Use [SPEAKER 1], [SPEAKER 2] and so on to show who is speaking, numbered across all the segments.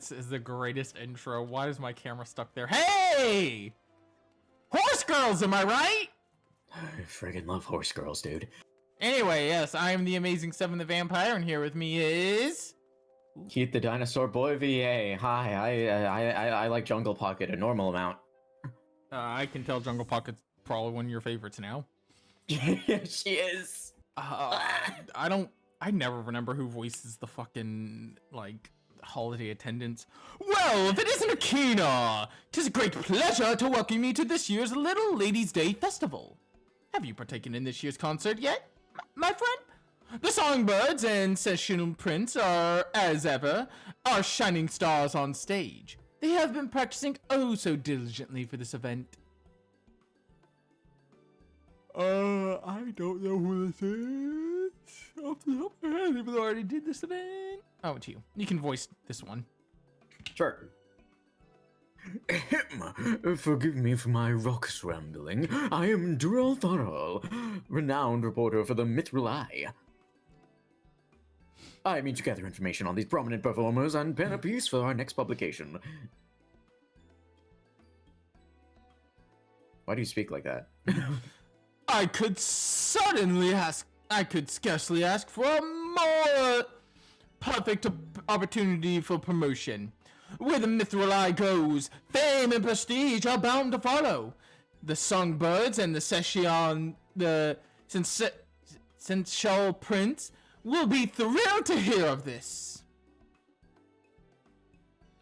[SPEAKER 1] This is the greatest intro. Why is my camera stuck there? Hey! Horse girls, am I right?
[SPEAKER 2] I friggin' love horse girls, dude.
[SPEAKER 1] Anyway, yes, I am the amazing Seven the Vampire, and here with me is...
[SPEAKER 2] Keith the Dinosaur Boy VA. Hi, I like Jungle Pocket a normal amount.
[SPEAKER 1] I can tell Jungle Pocket's probably one of your favorites now.
[SPEAKER 2] Yeah, she is.
[SPEAKER 1] I never remember who voices the fucking, like, holiday attendants. Well, if it isn't Akina, 'tis a great pleasure to welcome you to this year's Little Ladies' Day Festival. Have you partaken in this year's concert yet, my friend? The Songbirds and Session Prince are, as ever, our shining stars on stage. They have been practicing oh so diligently for this event. I don't know who this is off the top of my head, even though I already did this event. Oh, it's you. You can voice this one.
[SPEAKER 2] Sure. Forgive me for my raucous rambling. I am Durrell Thorol, renowned reporter for the Mithril Eye. I mean to gather information on these prominent performers and pen a piece for our next publication. Why do you speak like that?
[SPEAKER 1] I could scarcely ask for a more perfect opportunity for promotion. Where the Mithril Eye goes, fame and prestige are bound to follow. The Songbirds and the Session, the Sensual Prince will be thrilled to hear of this.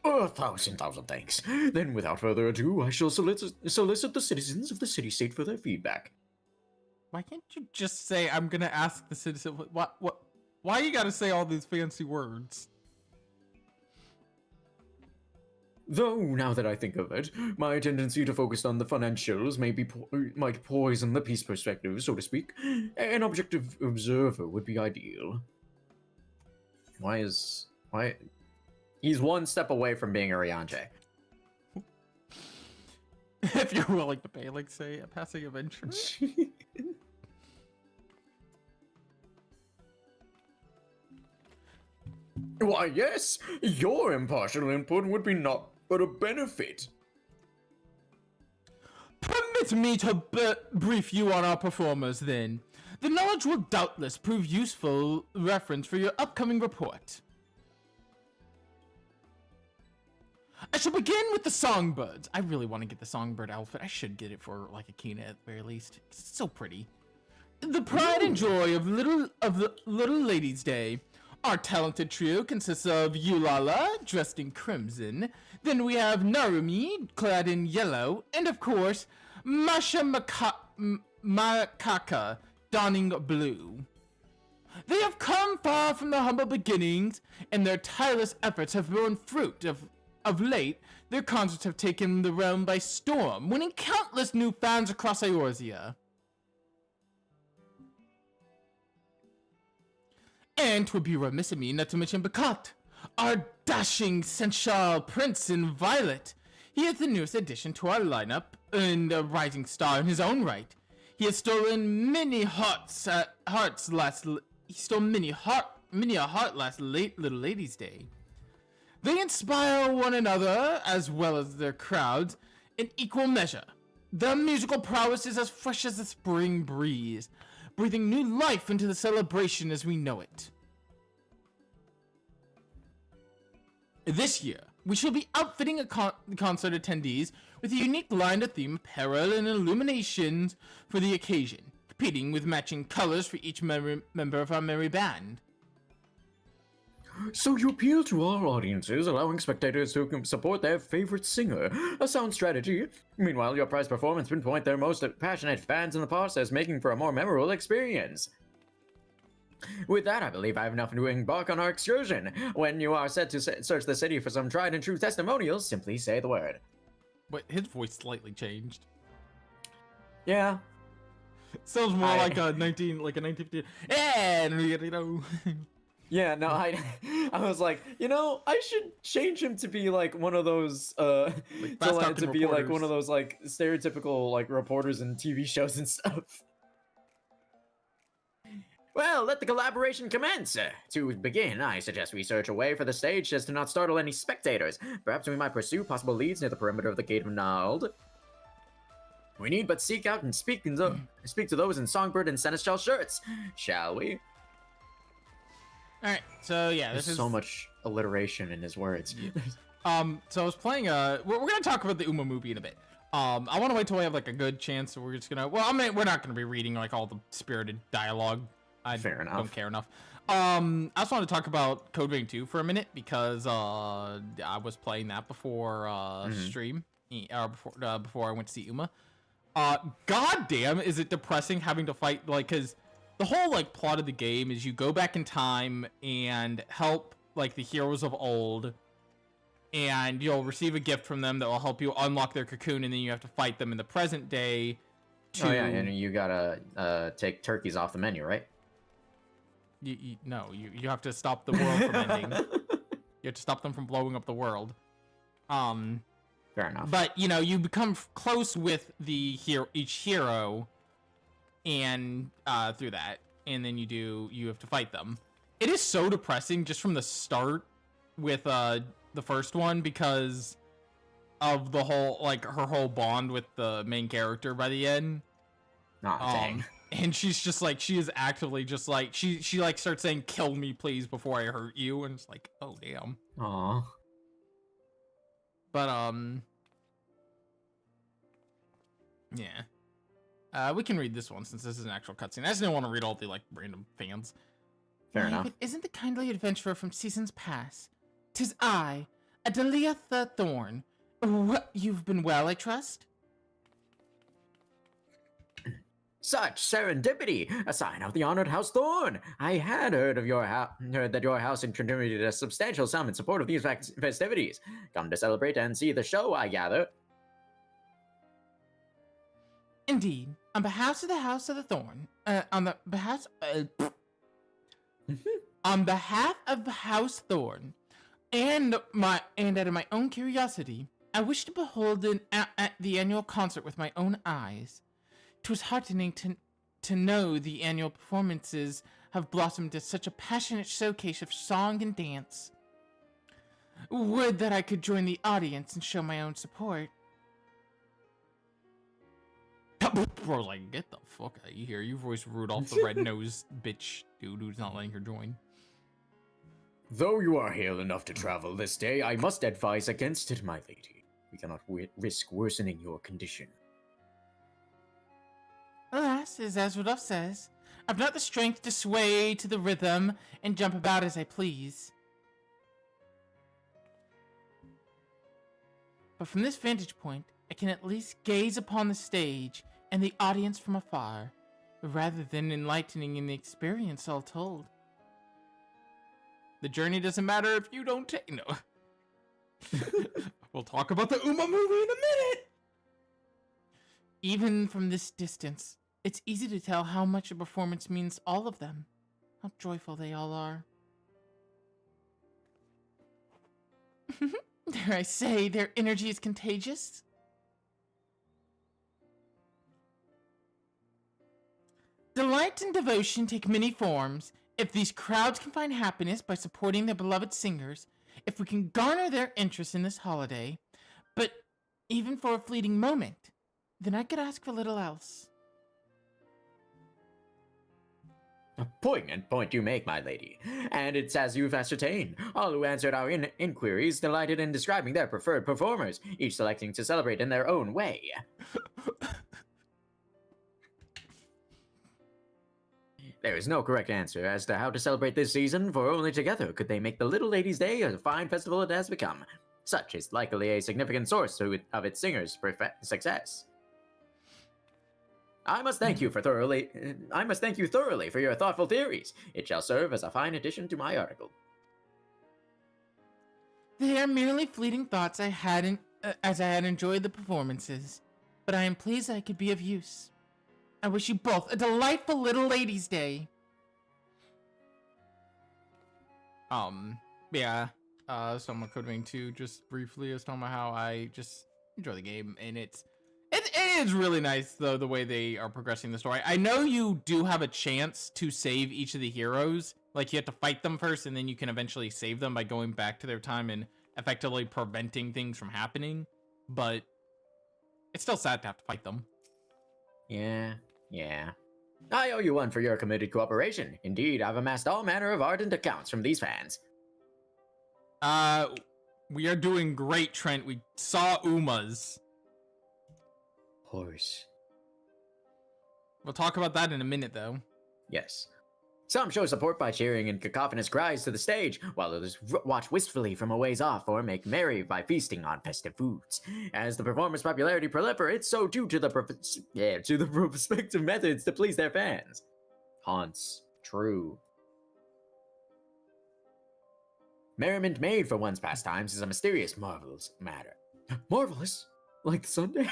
[SPEAKER 2] Oh, thousand thanks. Then, without further ado, I shall solicit the citizens of the city-state for their feedback.
[SPEAKER 1] Why can't you just say, I'm gonna ask the citizen, why you gotta say all these fancy words?
[SPEAKER 2] Though, now that I think of it, my tendency to focus on the financials might poison the peace perspective, so to speak. An objective observer would be ideal. Why? He's one step away from being a Rianche.
[SPEAKER 1] If you're willing to pay, like, say, a passing adventure.
[SPEAKER 2] Why, yes! Your impartial input would be not but a benefit.
[SPEAKER 1] Permit me to brief you on our performers, then. The knowledge will doubtless prove useful reference for your upcoming report. I shall begin with the Songbirds. I really want to get the Songbird outfit. I should get it for, like, Akina at the very least. It's so pretty. The pride and joy of the Little Ladies' Day. Our talented trio consists of Yulala, dressed in crimson. Then we have Narumi, clad in yellow. And, of course, Masha Makaka, donning blue. They have come far from their humble beginnings, and their tireless efforts have borne fruit. Of late, their concerts have taken the realm by storm, winning countless new fans across Eorzea. And 'twould be remiss of me not to mention Bakat, our dashing sensual prince in violet. He is the newest addition to our lineup, and a rising star in his own right. He has stolen many hearts last Little Ladies' Day. They inspire one another, as well as their crowds, in equal measure. Their musical prowess is as fresh as the spring breeze, breathing new life into the celebration as we know it. This year, we shall be outfitting the concert attendees with a unique line of theme apparel and illuminations for the occasion, competing with matching colors for each member of our merry band.
[SPEAKER 2] So you appeal to our audiences, allowing spectators to support their favorite singer. A sound strategy. Meanwhile, your prize performance pinpoint their most passionate fans in the process, making for a more memorable experience. With that, I believe I have enough to embark on our excursion. When you are set to search the city for some tried and true testimonials, simply say the word.
[SPEAKER 1] But his voice slightly changed.
[SPEAKER 2] Yeah.
[SPEAKER 1] Sounds more like a 1950. And you know.
[SPEAKER 2] Yeah, no, I was like, you know, I should change him to be like one of those, to be like one of those like stereotypical like reporters in TV shows and stuff. Well, let the collaboration commence. To begin, I suggest we search a way for the stage as to not startle any spectators. Perhaps we might pursue possible leads near the perimeter of the Gate of Nald. We need but seek out and speak to those in Songbird and Seneschal shirts, shall we?
[SPEAKER 1] All right, so yeah,
[SPEAKER 2] There's
[SPEAKER 1] this is
[SPEAKER 2] so much alliteration in his words.
[SPEAKER 1] So I was playing. We're gonna talk about the Uma movie in a bit. I want to wait till we have like a good chance. So we're just gonna. Well, I mean, we're not gonna be reading like all the spirited dialogue. I
[SPEAKER 2] Fair enough.
[SPEAKER 1] don't care enough. I just want to talk about Code Vein 2 for a minute because I was playing that before stream, or before I went to see Uma. God damn, is it depressing having to fight like because the whole like plot of the game is you go back in time and help like the heroes of old, and you'll receive a gift from them that will help you unlock their cocoon, and then you have to fight them in the present day.
[SPEAKER 2] Oh yeah, and you gotta take turkeys off the menu, right?
[SPEAKER 1] No, you have to stop the world from ending. You have to stop them from blowing up the world.
[SPEAKER 2] Fair enough.
[SPEAKER 1] But you become close with each hero, and through that, and then you have to fight them. It is so depressing just from the start with the first one because of the whole like her whole bond with the main character by the end.
[SPEAKER 2] Dang.
[SPEAKER 1] And she's just like she is actively just like she like starts saying kill me please before I hurt you, and it's like, oh damn.
[SPEAKER 2] Aw.
[SPEAKER 1] But yeah. We can read this one since this is an actual cutscene. I just didn't want to read all the like random fans.
[SPEAKER 2] Fair enough.
[SPEAKER 1] If it isn't the kindly adventurer from seasons past, 'tis I, Adelia the Thorn. You've been well, I trust?
[SPEAKER 2] Such serendipity! A sign of the honored House Thorn! I had heard of heard that your house had contributed a substantial sum in support of these festivities. Come to celebrate and see the show, I gather.
[SPEAKER 1] Indeed. On behalf of the House of the Thorn, on behalf of House Thorn, and out of my own curiosity, I wish to behold the annual concert with my own eyes. 'Twas heartening to know the annual performances have blossomed into such a passionate showcase of song and dance. Would that I could join the audience and show my own support. Bro's like, get the fuck out of here. You voiced Rudolph the red-nosed bitch dude who's not letting her join.
[SPEAKER 2] Though you are hale enough to travel this day, I must advise against it, my lady. We cannot risk worsening your condition.
[SPEAKER 1] Alas, as Rudolph says, I've not the strength to sway to the rhythm and jump about as I please. But from this vantage point, I can at least gaze upon the stage and the audience from afar, rather than enlightening in the experience all told. The journey doesn't matter if you don't take no. We'll talk about the Uma movie in a minute. Even from this distance, it's easy to tell how much a performance means to all of them. How joyful they all are. Dare I say, their energy is contagious? Delight and devotion take many forms. If these crowds can find happiness by supporting their beloved singers, if we can garner their interest in this holiday, but even for a fleeting moment, then I could ask for little else.
[SPEAKER 2] A poignant point you make, my lady. And it's as you've ascertained. All who answered our inquiries delighted in describing their preferred performers, each selecting to celebrate in their own way. There is no correct answer as to how to celebrate this season, for only together could they make the Little Ladies' Day a fine festival it has become. Such is likely a significant source of its singers' success. I must thank you thoroughly for your thoughtful theories. It shall serve as a fine addition to my article.
[SPEAKER 1] They are merely fleeting thoughts I had as I had enjoyed the performances, but I am pleased I could be of use. I wish you both a delightful Little Ladies' Day. Yeah. So I'm Code Vein 2 just briefly as talking about how I just enjoy the game, and it's It is really nice, though, the way they are progressing the story. I know you do have a chance to save each of the heroes. Like, you have to fight them first, and then you can eventually save them by going back to their time and effectively preventing things from happening. But it's still sad to have to fight them.
[SPEAKER 2] Yeah. I owe you one for your committed cooperation. Indeed, I've amassed all manner of ardent accounts from these fans.
[SPEAKER 1] We are doing great, Trent. We saw Uma's.
[SPEAKER 2] Horse.
[SPEAKER 1] We'll talk about that in a minute, though.
[SPEAKER 2] Yes. Some show support by cheering and cacophonous cries to the stage, while others watch wistfully from a ways off or make merry by feasting on festive foods. As the performer's popularity proliferates, so too to the prospective methods to please their fans. Haunts. True. Merriment made for one's pastimes is a mysterious, marvelous matter. Marvelous? Like Sunday?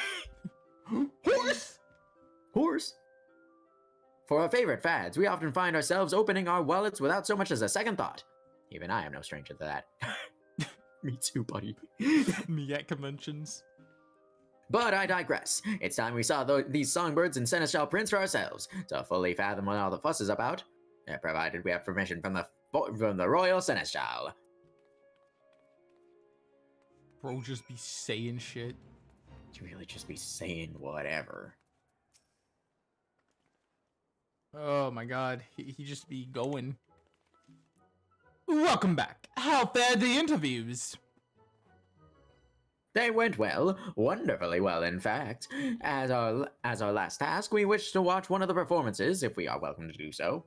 [SPEAKER 2] Horse? For our favorite fads, we often find ourselves opening our wallets without so much as a second thought. Even I am no stranger to that. Me too, buddy.
[SPEAKER 1] Me at conventions.
[SPEAKER 2] But I digress. It's time we saw these songbirds and seneschal prints for ourselves, to fully fathom what all the fuss is about, provided we have permission from the royal seneschal.
[SPEAKER 1] Bro, just be saying shit.
[SPEAKER 2] You really just be saying whatever.
[SPEAKER 1] Oh my god, he just be going. Welcome back. How fared the interviews?
[SPEAKER 2] They went well, wonderfully well, in fact. As our last task, we wish to watch one of the performances, if we are welcome to do so.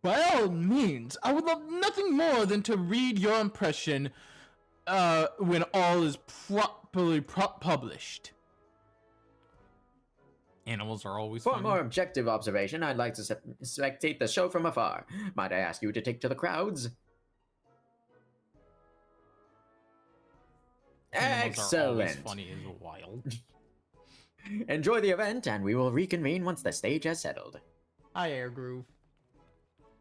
[SPEAKER 1] By all means, I would love nothing more than to read your impression when all is properly published. Animals are always
[SPEAKER 2] For
[SPEAKER 1] fun.
[SPEAKER 2] a more objective observation, I'd like to spectate the show from afar. Might I ask you to take to the crowds?
[SPEAKER 1] Animals are always
[SPEAKER 2] Excellent.
[SPEAKER 1] funny as wild.
[SPEAKER 2] Enjoy the event, and we will reconvene once the stage has settled.
[SPEAKER 1] Hi, Air Groove.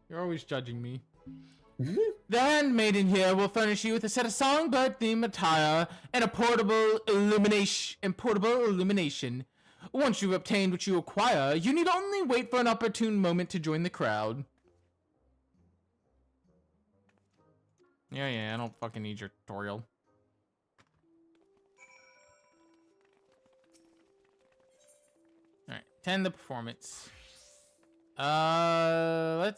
[SPEAKER 1] You're always judging me. The handmaiden here will furnish you with a set of songbird themed attire and a portable illumination. Once you've obtained what you acquire, you need only wait for an opportune moment to join the crowd. Yeah, I don't fucking need your tutorial. Alright, 10 the performance. That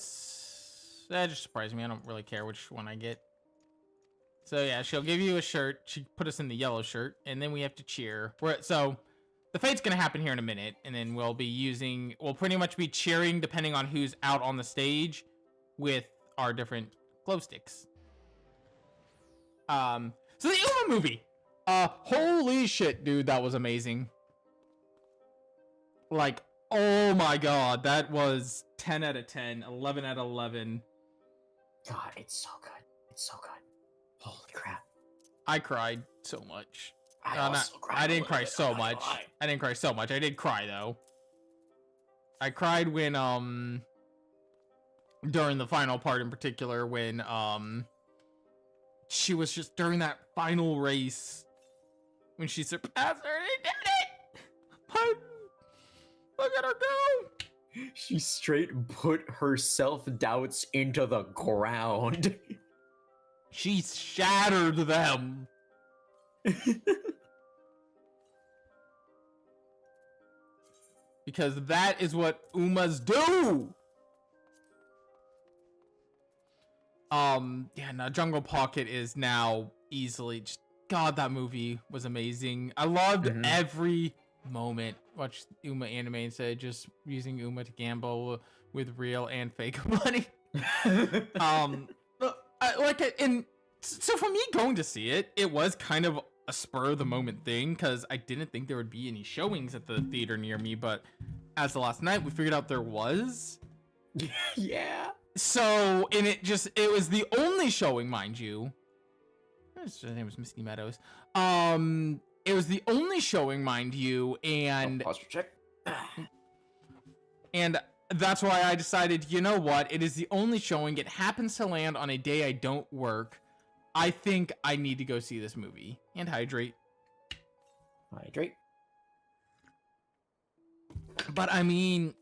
[SPEAKER 1] just surprised me. I don't really care which one I get. So yeah, she'll give you a shirt. She put us in the yellow shirt, and then we have to cheer. So the fight's gonna happen here in a minute, and then we'll pretty much be cheering depending on who's out on the stage with our different glow sticks. So the Uma movie. Holy shit, dude, that was amazing. Like, oh my god, that was 10 out of 10, 11 out of 11.
[SPEAKER 2] God, it's so good. It's so good. Holy crap.
[SPEAKER 1] I cried so much.
[SPEAKER 2] I
[SPEAKER 1] didn't cry so much. I didn't cry so much. I did cry, though. I cried when, during the final part in particular, when, she was just during that final race, when she surpassed her and he did it! Look at her go!
[SPEAKER 2] She straight put her self-doubts into the ground.
[SPEAKER 1] She shattered them. Because that is what Umas do. Yeah, no, Jungle Pocket is now easily just, God, that movie was amazing. I loved every moment. Watch Uma anime instead, just using Uma to gamble with real and fake money. So for me going to see it, it was kind of a spur of the moment thing, because I didn't think there would be any showings at the theater near me, but as of last night, we figured out there was.
[SPEAKER 2] Yeah.
[SPEAKER 1] So, and it was the only showing, mind you. His name was Misty Meadows. It was the only showing, mind you, and
[SPEAKER 2] Posture check.
[SPEAKER 1] And that's why I decided, you know what? It is the only showing. It happens to land on a day I don't work. I think I need to go see this movie and hydrate.
[SPEAKER 2] Hydrate.
[SPEAKER 1] But I mean,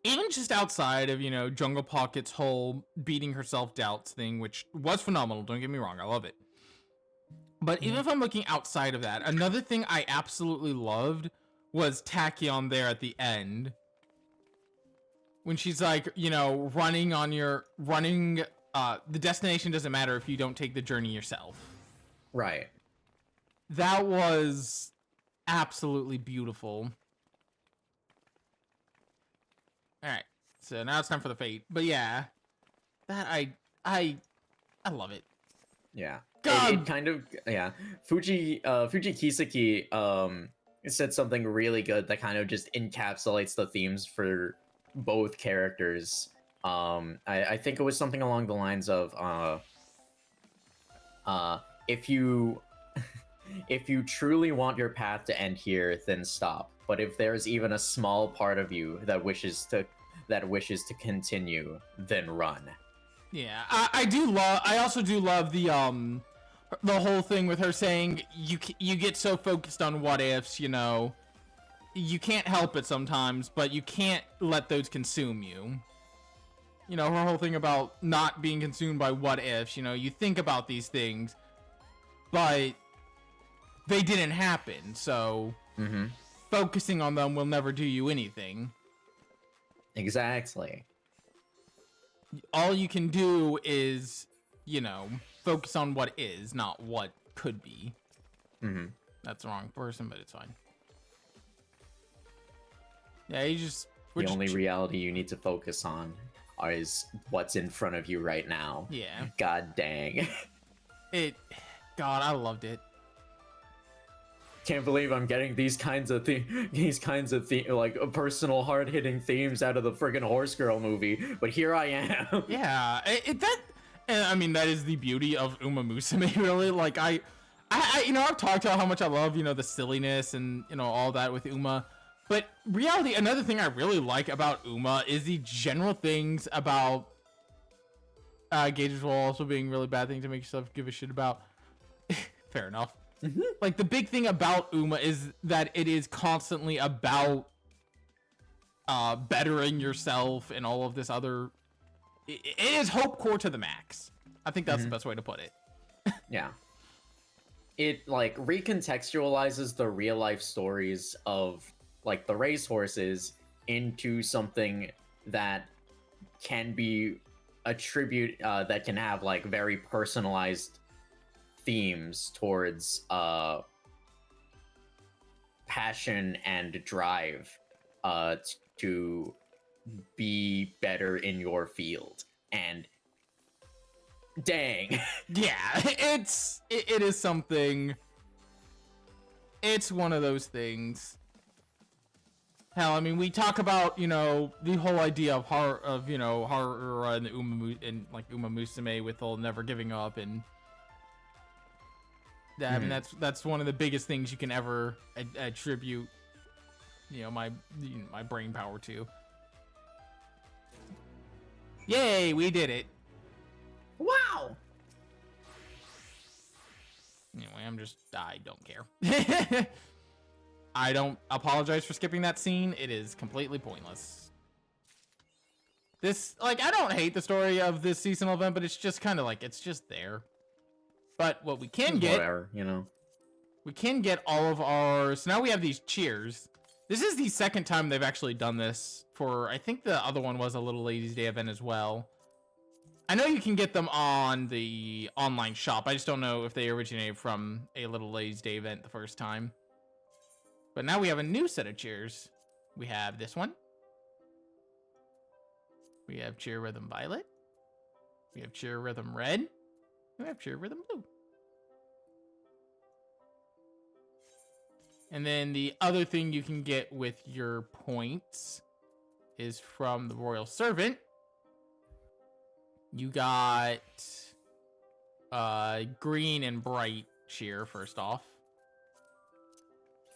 [SPEAKER 1] even just outside of, Jungle Pocket's whole beating herself doubts thing, which was phenomenal, don't get me wrong, I love it. But even if I'm looking outside of that, another thing I absolutely loved was Tachyon there at the end. When she's like, running, the destination doesn't matter if you don't take the journey yourself.
[SPEAKER 2] Right.
[SPEAKER 1] That was absolutely beautiful. Alright, so now it's time for the fate. But yeah, that I love it.
[SPEAKER 2] Yeah.
[SPEAKER 1] God!
[SPEAKER 2] It kind of, yeah. Fuji Kiseki, said something really good that kind of just encapsulates the themes for both characters. I think it was something along the lines of, if you truly want your path to end here, then stop. But if there's even a small part of you that wishes to continue, then run.
[SPEAKER 1] Yeah, I also do love the whole thing with her saying you get so focused on what ifs, you can't help it sometimes, but you can't let those consume you. Her whole thing about not being consumed by what ifs, you think about these things, but they didn't happen, so focusing on them will never do you anything.
[SPEAKER 2] Exactly.
[SPEAKER 1] All you can do is, focus on what is, not what could be. That's the wrong person, but it's fine. Yeah,
[SPEAKER 2] the only reality you need to focus on is what's in front of you right now.
[SPEAKER 1] Yeah.
[SPEAKER 2] God dang.
[SPEAKER 1] God, I loved it.
[SPEAKER 2] Can't believe I'm getting these kinds of like personal hard-hitting themes out of the friggin' Horse Girl movie, but here I am.
[SPEAKER 1] Yeah, that is the beauty of Uma Musume, really. Like, I've talked about how much I love, the silliness and, all that with Uma. But reality, another thing I really like about Uma is the general things about gauges while also being really bad things to make yourself give a shit about. Fair enough. Like, the big thing about Uma is that it is constantly about bettering yourself and all of this other... It is hope core to the max. I think that's the best way to put it.
[SPEAKER 2] Yeah. It, like, recontextualizes the real-life stories of, like, the racehorses into something that can be that can have, like, very personalized themes towards passion and drive to be better in your field. And dang.
[SPEAKER 1] Yeah, it is something. It's one of those things. Hell, I mean, we talk about, the whole idea of Haruura and Uma Musume with all never giving up, and I mean, that's one of the biggest things you can ever attribute, my brain power to. Yay, we did it.
[SPEAKER 2] Wow.
[SPEAKER 1] Anyway, I don't care. I don't apologize for skipping that scene. It is completely pointless. I don't hate the story of this seasonal event, but it's just kind of like, it's just there. But what we can get...
[SPEAKER 2] Whatever,
[SPEAKER 1] We can get all of our... So now we have these cheers. This is the second time they've actually done this for... I think the other one was a Little Ladies Day event as well. I know you can get them on the online shop. I just don't know if they originated from a Little Ladies Day event the first time. But now we have a new set of cheers. We have this one. We have Cheer Rhythm Violet. We have Cheer Rhythm Red. We have Cheer Rhythm Blue. And then the other thing you can get with your points is from the Royal Servant. You got green and bright cheer first off.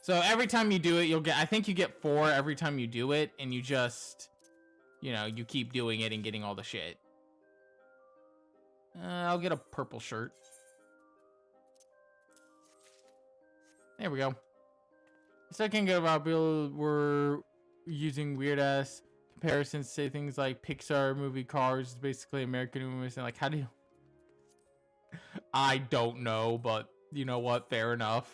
[SPEAKER 1] So every time you do it, you'll get, I think you get 4 every time you do it, and you just, you keep doing it and getting all the shit. I'll get a purple shirt. There we go. So I can't get about people were using weird ass comparisons to say things like Pixar movie Cars is basically American movies, and like, how do you? I don't know, but you know what? Fair enough.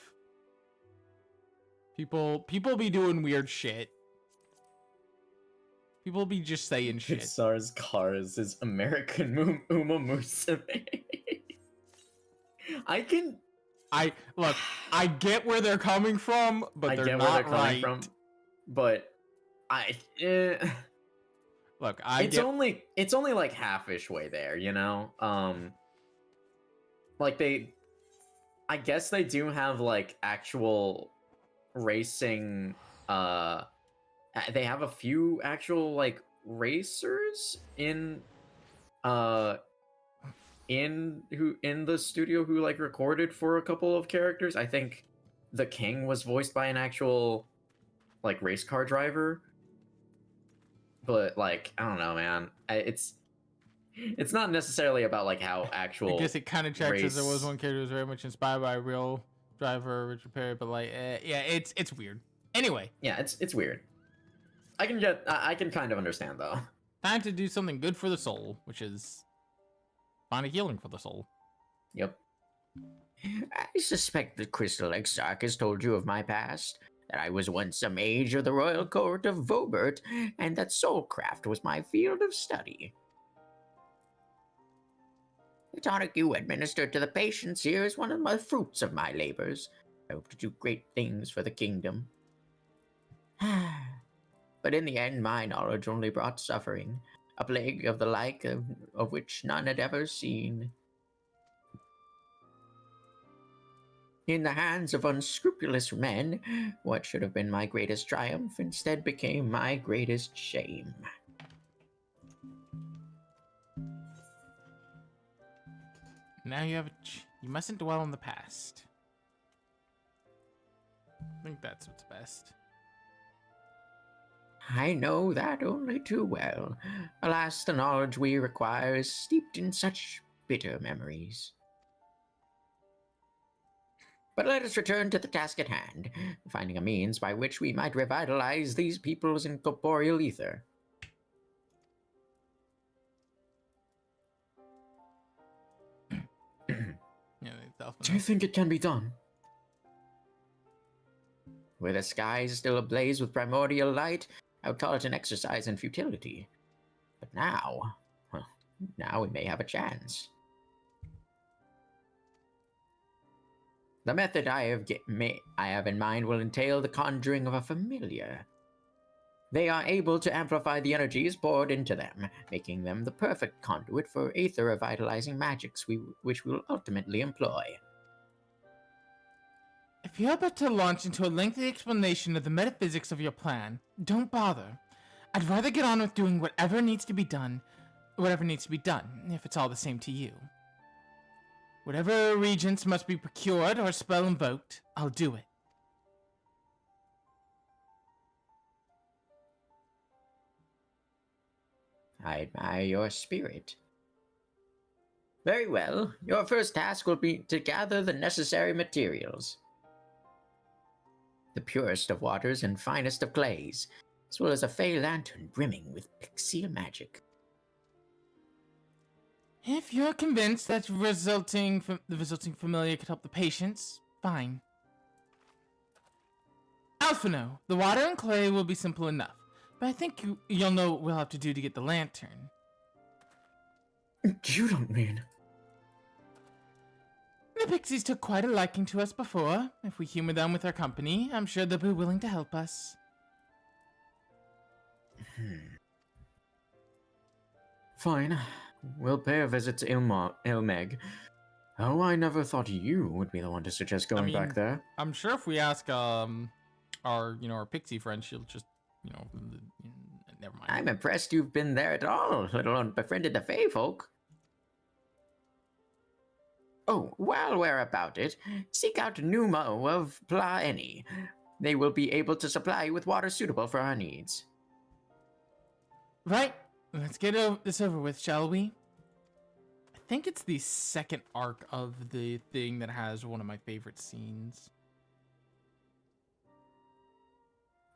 [SPEAKER 1] People be doing weird shit. People be just saying shit.
[SPEAKER 2] Pixar's Cars is American Uma Musume.
[SPEAKER 1] Look, I get where they're coming from, but they're not right.
[SPEAKER 2] But
[SPEAKER 1] look,
[SPEAKER 2] it's only like half-ish way there, you know? Like I guess they do have like actual racing, they have a few actual like racers in the studio who like recorded for a couple of characters. I think the king was voiced by an actual like race car driver, but like I don't know, man. It's not necessarily about like how actual.
[SPEAKER 1] I guess it kind of checks as there was one character who was very much inspired by a real driver, Richard Perry, but like yeah, it's weird. Anyway,
[SPEAKER 2] yeah, it's weird. I can kind of understand though.
[SPEAKER 1] Time to do something good for the soul, which is find a healing for the soul.
[SPEAKER 2] Yep. I suspect the Crystal Exarch has told you of my past, that I was once a mage of the royal court of Vobert, and that soulcraft was my field of study. The tonic you administered to the patients here is one of the fruits of my labors. I hope to do great things for the kingdom. But in the end, my knowledge only brought suffering, a plague of the like of which none had ever seen. In the hands of unscrupulous men, what should have been my greatest triumph instead became my greatest shame.
[SPEAKER 1] Now you have you mustn't dwell on the past. I think that's what's best.
[SPEAKER 2] I know that only too well. Alas, the knowledge we require is steeped in such bitter memories. But let us return to the task at hand, finding a means by which we might revitalize these people's incorporeal ether. Do you think it can be done? Were the skies still ablaze with primordial light, I would call it an exercise in futility. But now, well, now we may have a chance. The method I have in mind will entail the conjuring of a familiar. They are able to amplify the energies poured into them, making them the perfect conduit for aether revitalizing magics which we will ultimately employ.
[SPEAKER 1] If you're about to launch into a lengthy explanation of the metaphysics of your plan, don't bother. I'd rather get on with doing whatever needs to be done, if it's all the same to you. Whatever regents must be procured or spell invoked, I'll do it.
[SPEAKER 2] I admire your spirit. Very well. Your first task will be to gather the necessary materials. The purest of waters and finest of clays, as well as a fey lantern brimming with pixie magic.
[SPEAKER 1] If you're convinced that the resulting familiar could help the patients, fine. Alphino, the water and clay will be simple enough, but I think you'll know what we'll have to do to get the lantern.
[SPEAKER 2] You don't mean...
[SPEAKER 1] The pixies took quite a liking to us before. If we humor them with our company, I'm sure they'll be willing to help us.
[SPEAKER 2] Fine. We'll pay a visit to Ilmeg. Oh, I never thought you would be the one to suggest going back there.
[SPEAKER 1] I'm sure if we ask our pixie friend, she'll just, never mind.
[SPEAKER 2] I'm impressed you've been there at all, let alone befriended the Fey folk. Oh, while we're about it, seek out Numo of Plaeni. They will be able to supply you with water suitable for our needs.
[SPEAKER 1] Right. Let's get this over with, shall we? I think it's the second arc of the thing that has one of my favorite scenes.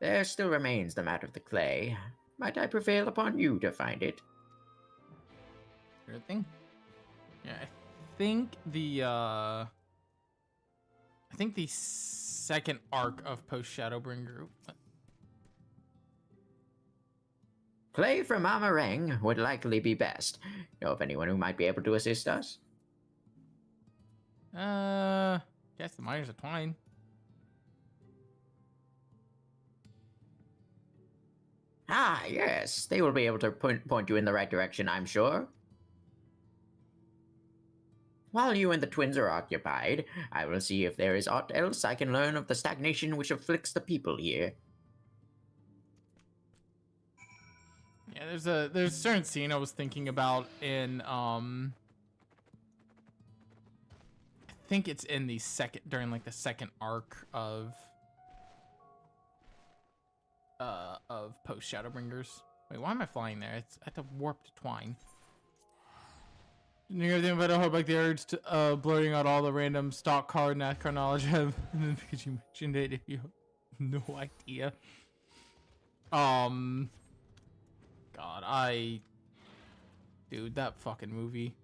[SPEAKER 2] there still remains the mat of the clay. Might I prevail upon you to find it?
[SPEAKER 1] Sure thing. Yeah, I think the second arc of post Shadowbringer.
[SPEAKER 2] Clay from Amarang would likely be best. Know of anyone who might be able to assist us?
[SPEAKER 1] Guess the miners of Twine.
[SPEAKER 2] Ah, yes. They will be able to point you in the right direction, I'm sure. While you and the twins are occupied, I will see if there is aught else I can learn of the stagnation which afflicts the people here.
[SPEAKER 1] Yeah, there's a certain scene I was thinking about in I think it's in the during like the second arc of post Shadowbringers. Wait, why am I flying there? It's at the warp to Twine. You think about it, I hope like the urge to blurting out all the random stock card NASCAR knowledge I have because you mentioned it if you have no idea. God, dude, that fucking movie.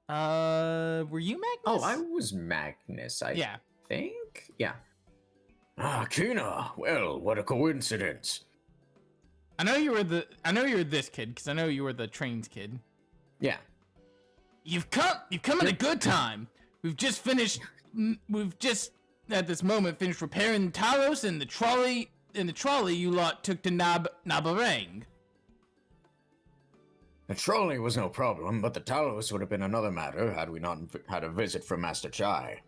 [SPEAKER 1] Were you Magnus?
[SPEAKER 2] Oh, I was Magnus, I think? Yeah. Ah, Kina. Well, what a coincidence.
[SPEAKER 1] I know you were this kid, because I know you were the trains kid.
[SPEAKER 2] Yeah.
[SPEAKER 1] You've come at a good time. We've just at this moment finished repairing Talos and the trolley you lot took to Nabarang.
[SPEAKER 2] The trolley was no problem, but the Talos would have been another matter had we not had a visit from Master Chai.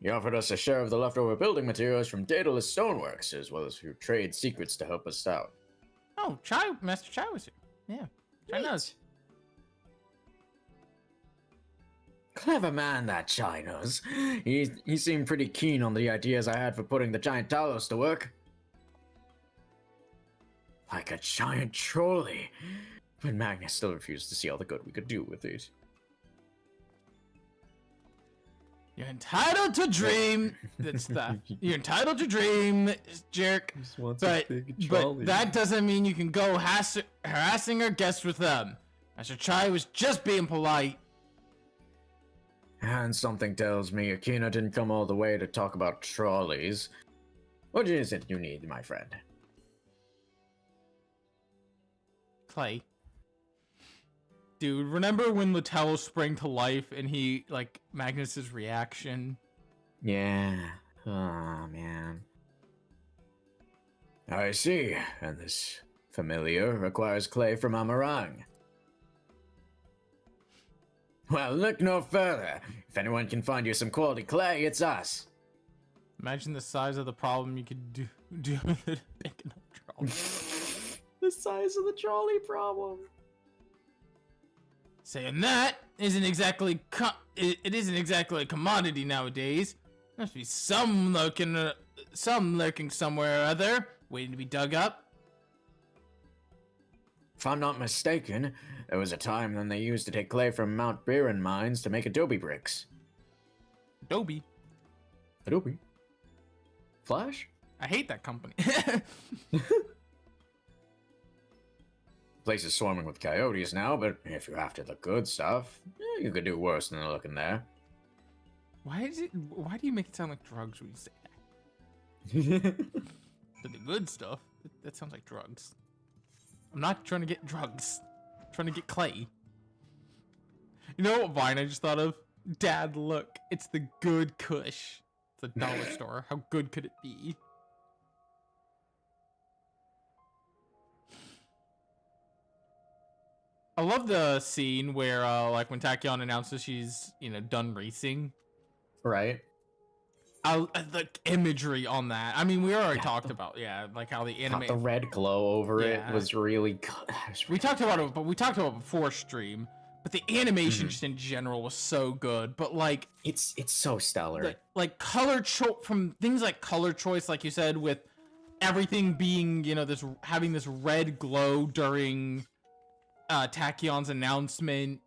[SPEAKER 2] He offered us a share of the leftover building materials from Daedalus Stoneworks, as well as a few trade secrets to help us out.
[SPEAKER 1] Oh, Master Chai was here. Yeah, Chai knows.
[SPEAKER 2] Clever man, that Chai knows. He seemed pretty keen on the ideas I had for putting the giant Talos to work. Like a giant trolley. But Magnus still refused to see all the good we could do with it.
[SPEAKER 1] You're entitled to dream. That's that. You're entitled to dream, jerk. But that doesn't mean you can go harassing our guests with them. Master Chai was just being polite.
[SPEAKER 2] And something tells me Akina didn't come all the way to talk about trolleys. What is it you need, my friend?
[SPEAKER 1] Clay. Dude, remember when Latello sprang to life and he, like, Magnus's reaction?
[SPEAKER 2] Yeah. Oh, man. I see. And this familiar requires clay from Amarang. Well, look no further. If anyone can find you some quality clay, it's us.
[SPEAKER 1] Imagine the size of the problem you could do with it picking up trolley.
[SPEAKER 2] The size of the trolley problem.
[SPEAKER 1] Saying that isn't exactly it isn't exactly a commodity nowadays. Must be some lurking somewhere or other, waiting to be dug up.
[SPEAKER 2] If I'm not mistaken, there was a time when they used to take clay from Mount Biren mines to make adobe bricks.
[SPEAKER 1] Adobe?
[SPEAKER 2] Flash?
[SPEAKER 1] I hate that company.
[SPEAKER 2] Place is swarming with coyotes now, but if you're after the good stuff, you could do worse than looking there.
[SPEAKER 1] Why do you make it sound like drugs when you say that? But the good stuff, that sounds like drugs. I'm not trying to get drugs. I'm trying to get clay. You know what vine I just thought of? Dad, look, it's the good Kush. It's a dollar store. How good could it be? I love the scene where, like, when Tachyon announces she's, done racing.
[SPEAKER 2] Right.
[SPEAKER 1] The imagery on that. I mean, we already talked about, like how the anime.
[SPEAKER 2] The red glow over it was really good.
[SPEAKER 1] We talked about it before stream. But the animation just in general was so good. But like,
[SPEAKER 2] it's so stellar.
[SPEAKER 1] Like color from things like color choice, like you said, with everything being, having this red glow during Tachyon's announcement,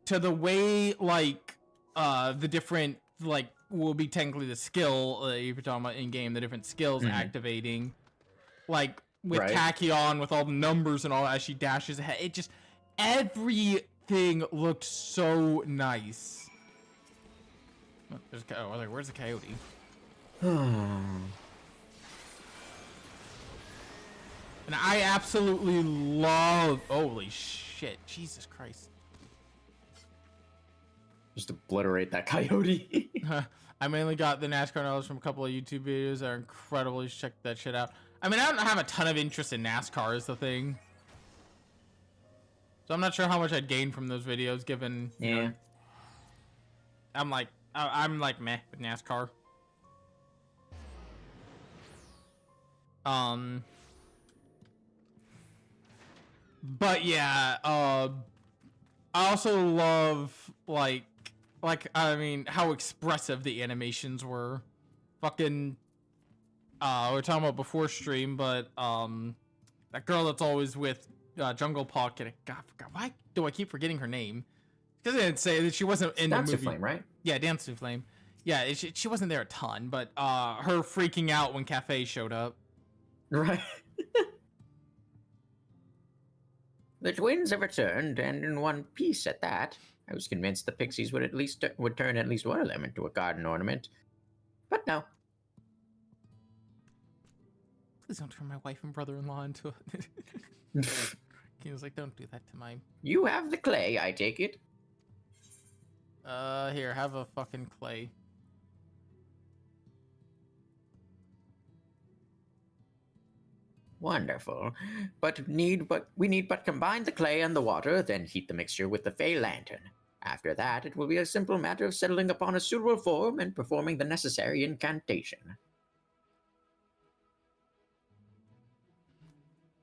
[SPEAKER 1] to the way like the different, like, will be technically the skill, if you're talking about in-game, the different skills activating. Like, with Tachyon, with all the numbers and all, as she dashes ahead. It just, everything looked so nice. Oh, there's a, oh, where's the coyote? And I absolutely love, holy shit, Jesus Christ.
[SPEAKER 2] Just obliterate that coyote.
[SPEAKER 1] I mainly got the NASCAR knowledge from a couple of YouTube videos that are incredible. You should check that shit out. I mean, I don't have a ton of interest in NASCAR is the thing. So I'm not sure how much I'd gain from those videos given, you know, I'm like meh with NASCAR. But yeah, I also love like I mean how expressive the animations were. Fucking we were talking about before stream, but that girl that's always with Jungle Pocket. God, why do I keep forgetting her name? Because I didn't say that she wasn't in the movie.
[SPEAKER 2] Flame, right?
[SPEAKER 1] Yeah, Dance to Flame. Yeah, she wasn't there a ton, but her freaking out when Cafe showed up.
[SPEAKER 2] Right. The twins have returned, and in one piece at that. I was convinced the pixies would turn at least one of them into a garden ornament, but no.
[SPEAKER 1] Please don't turn my wife and brother-in-law into a... He was like, don't do that to my...
[SPEAKER 2] You have the clay, I take it.
[SPEAKER 1] Here, have a fucking clay.
[SPEAKER 2] Wonderful. We need but combine the clay and the water, then heat the mixture with the Fey Lantern. After that, it will be a simple matter of settling upon a suitable form and performing the necessary incantation.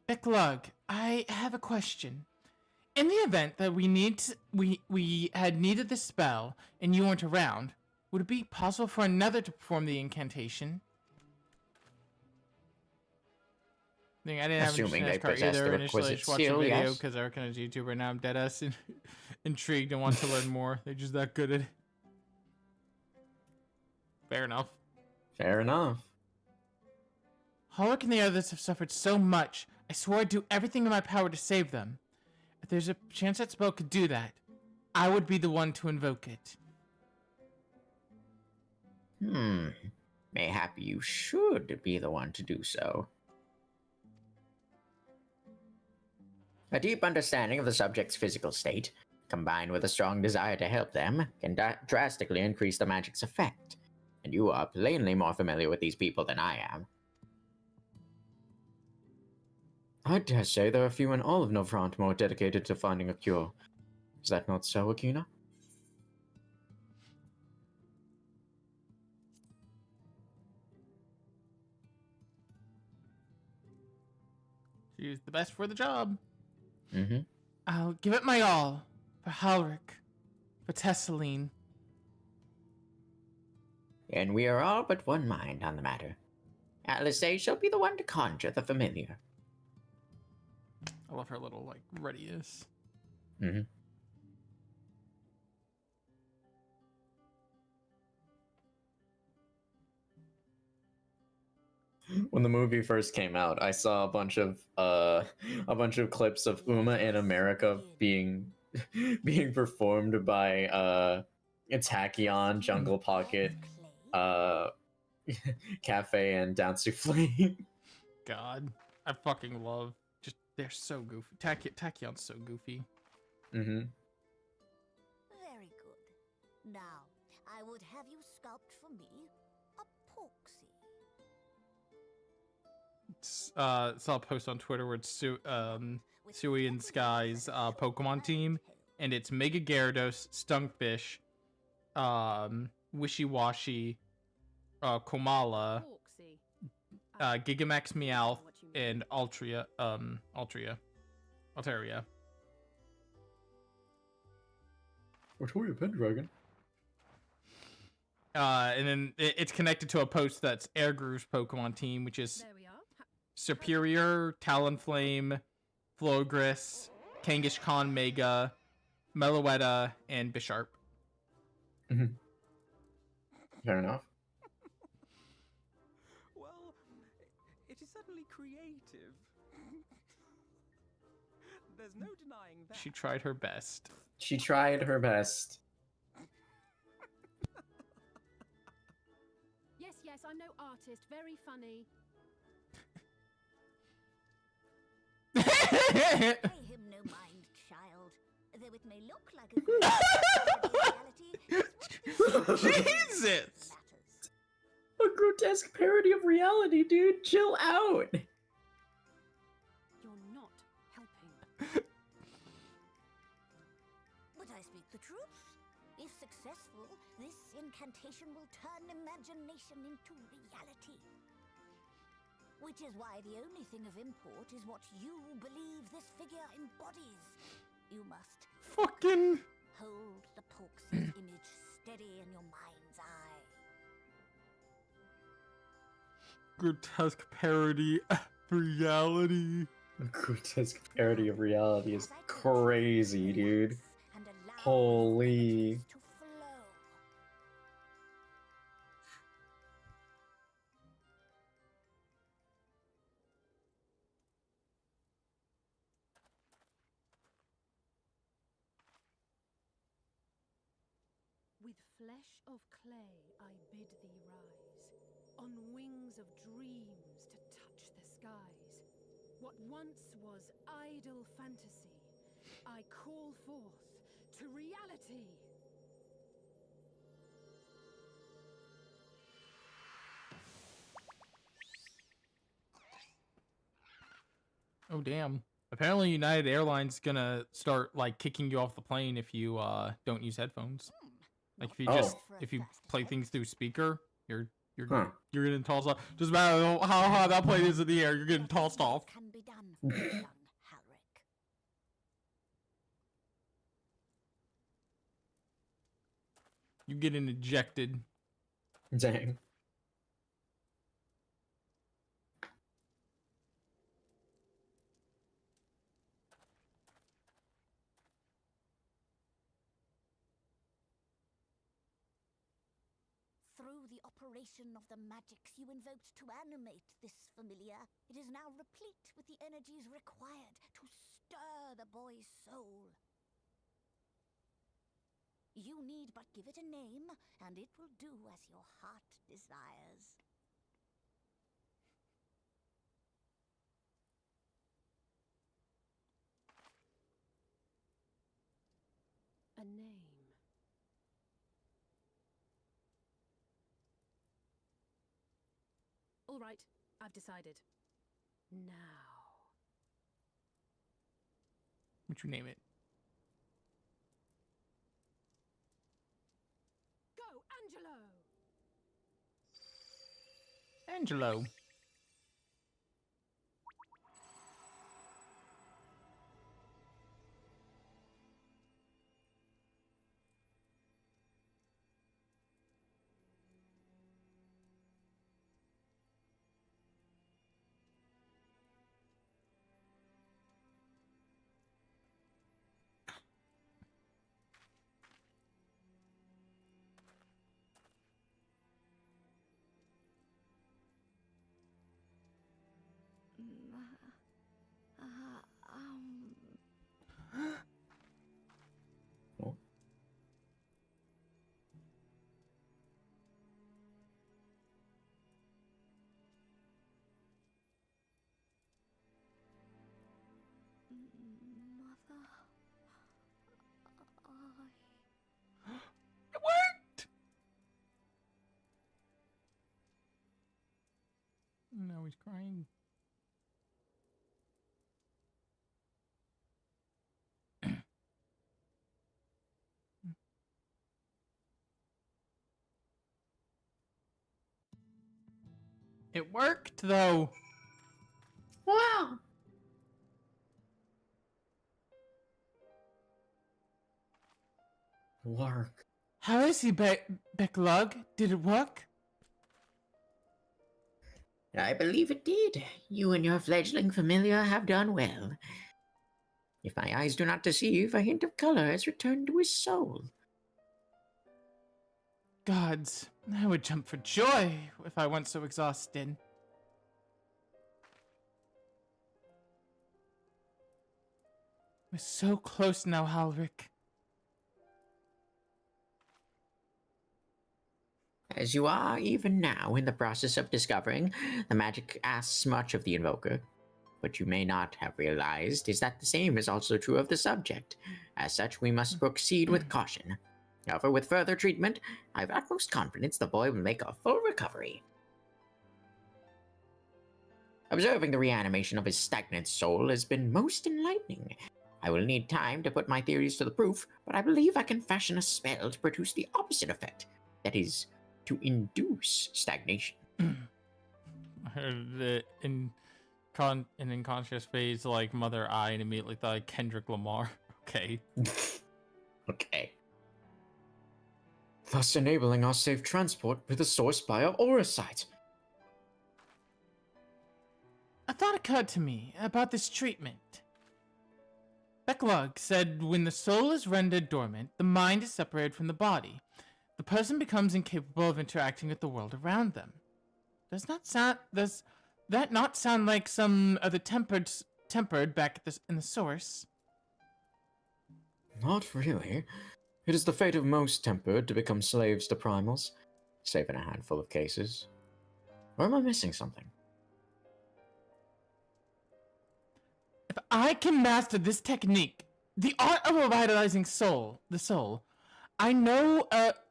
[SPEAKER 1] Bicklug, I have a question. In the event that we had needed this spell and you weren't around, would it be possible for another to perform the incantation? I didn't have
[SPEAKER 2] Assuming they
[SPEAKER 1] NASCAR
[SPEAKER 2] possess the requisite
[SPEAKER 1] watched
[SPEAKER 2] skill,
[SPEAKER 1] the video
[SPEAKER 2] yes.
[SPEAKER 1] because Erica's a YouTuber now. I'm deadass and intrigued and want to learn more. They're just that good at it. Fair enough.
[SPEAKER 2] Fair enough.
[SPEAKER 1] Hulk and the others have suffered so much. I swore I'd do everything in my power to save them. If there's a chance that spell could do that, I would be the one to invoke it.
[SPEAKER 2] Mayhap you should be the one to do so. A deep understanding of the subject's physical state, combined with a strong desire to help them, can drastically increase the magic's effect. And you are plainly more familiar with these people than I am. I dare say there are few in all of Novrant more dedicated to finding a cure. Is that not so, Akina?
[SPEAKER 1] She's the best for the job.
[SPEAKER 2] Mm-hmm.
[SPEAKER 1] I'll give it my all for Halric, for Tessaline.
[SPEAKER 2] And we are all but one mind on the matter. Alisaie shall be the one to conjure the familiar.
[SPEAKER 1] I love her little, like, readiness.
[SPEAKER 2] Mm-hmm. When the movie first came out, I saw a bunch of clips of Uma in America being performed by Tachyon, Jungle Pocket, Cafe, and Dance Flame.
[SPEAKER 1] God, I fucking love. Just they're so goofy. Tachyon's so goofy.
[SPEAKER 2] Mm-hmm.
[SPEAKER 3] Very good. Now, I would have you sculpt for me a Poxy.
[SPEAKER 1] Saw a post on Twitter where it's Sui and Sky's Pokemon team, and it's Mega Gyarados, Stunkfish, Wishy-Washy, Komala, Gigamax Meowth, and Altaria.
[SPEAKER 2] Artoria Pendragon.
[SPEAKER 1] And then it's connected to a post that's Air Groove's Pokemon team, which is Superior, Talonflame, Flogris, Kangaskhan Mega, Meloetta, and Bisharp.
[SPEAKER 2] Fair enough.
[SPEAKER 4] Well, it is certainly creative. There's no denying that.
[SPEAKER 1] She tried her best.
[SPEAKER 2] She tried her best.
[SPEAKER 5] Yes, yes, I'm no artist. Very funny.
[SPEAKER 3] Pay him no mind, child. Though it may look like a reality,
[SPEAKER 1] Jesus!
[SPEAKER 3] matters.
[SPEAKER 2] A grotesque parody of reality, dude. Chill out.
[SPEAKER 5] You're not helping.
[SPEAKER 3] But I speak the truth. If successful, this incantation will turn imagination into reality. Which is why the only thing of import is what you believe this figure embodies. You must
[SPEAKER 1] Fucking
[SPEAKER 3] hold the Pork's image steady in your mind's eye.
[SPEAKER 1] grotesque parody of reality.
[SPEAKER 2] A grotesque parody of reality is crazy, dude. Holy.
[SPEAKER 3] To flow.
[SPEAKER 5] With flesh of clay I bid thee rise, on wings of dreams to touch the skies. What once was idle fantasy, I call forth to reality.
[SPEAKER 1] Oh damn. Apparently United Airlines gonna start like kicking you off the plane if you don't use headphones. Like if you
[SPEAKER 2] Oh.
[SPEAKER 1] if you play things through speaker, you're
[SPEAKER 2] Huh.
[SPEAKER 1] you're getting tossed off. Doesn't matter how high that plane is in the air, you're getting tossed off.
[SPEAKER 3] Can be done, young Halric.
[SPEAKER 1] You're getting ejected.
[SPEAKER 2] Dang.
[SPEAKER 3] Through the operation of the magics you invoked to animate this familiar, it is now replete with the energies required to stir the boy's soul. You need but give it a name, and it will do as your heart desires.
[SPEAKER 5] A name. All right, I've decided. Now.
[SPEAKER 1] What you name it?
[SPEAKER 5] Go, Angelo!
[SPEAKER 1] Angelo.
[SPEAKER 2] Oh.
[SPEAKER 3] Mother,
[SPEAKER 1] It worked. Now he's crying. It worked though.
[SPEAKER 2] Wow. Work.
[SPEAKER 1] How is he, Becklug? Did it work?
[SPEAKER 6] I believe it did. You and your fledgling familiar have done well. If my eyes do not deceive, a hint of color has returned to his soul.
[SPEAKER 1] gods, I would jump for joy if I weren't so exhausted. We're so close now, Halric.
[SPEAKER 6] As you are even now in the process of discovering, the magic asks much of the invoker. What you may not have realized is that the same is also true of the subject. As such, we must proceed with caution. However, with further treatment, I have utmost confidence the boy will make a full recovery. Observing the reanimation of his stagnant soul has been most enlightening. I will need time to put my theories to the proof, but I believe I can fashion a spell to produce the opposite effect. That is, to induce stagnation.
[SPEAKER 1] In unconscious phase, like Mother Eye, and immediately thought like Kendrick Lamar. Okay.
[SPEAKER 2] Okay. Thus enabling our safe transport with the source by our aura site.
[SPEAKER 1] A thought occurred to me about this treatment. Becklug said when the soul is rendered dormant, the mind is separated from the body. The person becomes incapable of interacting with the world around them. Does that not sound like some of the tempered back in the source?
[SPEAKER 2] Not really. It is the fate of most tempered to become slaves to primals, save in a handful of cases. Or am I missing something?
[SPEAKER 1] If I can master this technique, the art of revitalizing the soul, I know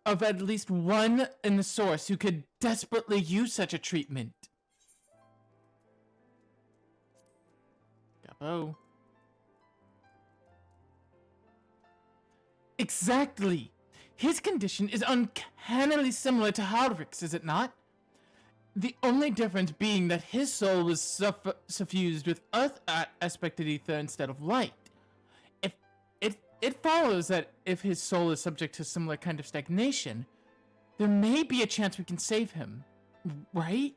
[SPEAKER 1] of at least one in the source who could desperately use such a treatment. Gabo. Exactly. His condition is uncannily similar to Halric's, is it not? The only difference being that his soul was suffused with earth aspected ether instead of light. It follows that if his soul is subject to similar kind of stagnation, there may be a chance we can save him, right?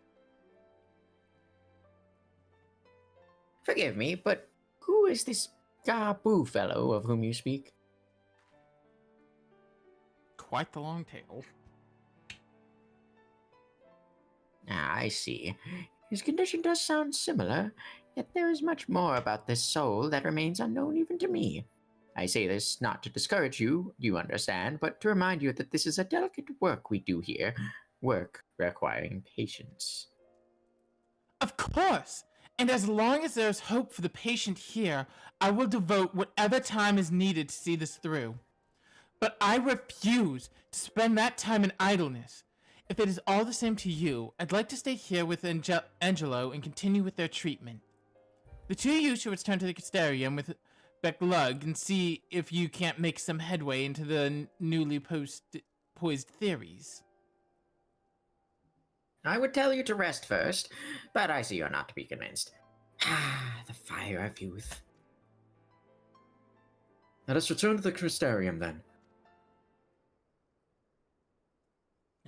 [SPEAKER 6] Forgive me, but who is this Gabu fellow of whom you speak?
[SPEAKER 1] Quite the long tail.
[SPEAKER 6] Ah, I see. His condition does sound similar, yet there is much more about this soul that remains unknown even to me. I say this not to discourage you, you understand, but to remind you that this is a delicate work we do here. Work requiring patience.
[SPEAKER 1] Of course! And as long as there's hope for the patient here, I will devote whatever time is needed to see this through. But I refuse to spend that time in idleness. If it is all the same to you, I'd like to stay here with Angelo and continue with their treatment. The two of you should return to the Castarium with Becklug and see if you can't make some headway into the newly poised theories.
[SPEAKER 6] I would tell you to rest first, but I see you're not to be convinced. Ah, the fire of youth.
[SPEAKER 2] Let us return to the Crystarium then.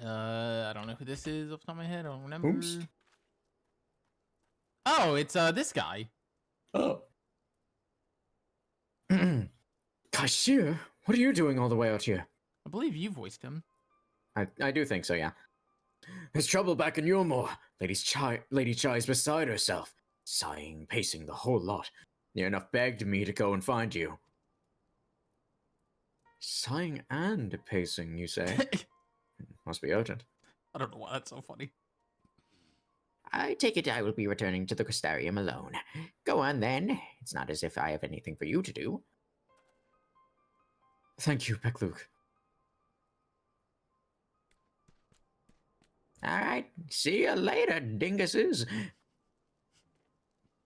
[SPEAKER 1] I don't know who this is off the top of my head. I don't remember.
[SPEAKER 2] Oops.
[SPEAKER 1] Oh, it's this guy.
[SPEAKER 2] Oh. Kaishir, what are you doing all the way out here?
[SPEAKER 1] I believe you voiced him.
[SPEAKER 2] I do think so, yeah. There's trouble back in Yulmore. Lady Chai is beside herself, sighing, pacing the whole lot. Near enough begged me to go and find you. Sighing and pacing, you say? Must be urgent.
[SPEAKER 1] I don't know why that's so funny.
[SPEAKER 6] I take it I will be returning to the Crystarium alone. Go on then. It's not as if I have anything for you to do.
[SPEAKER 2] Thank you, Becklug.
[SPEAKER 6] Alright, see you later, dinguses.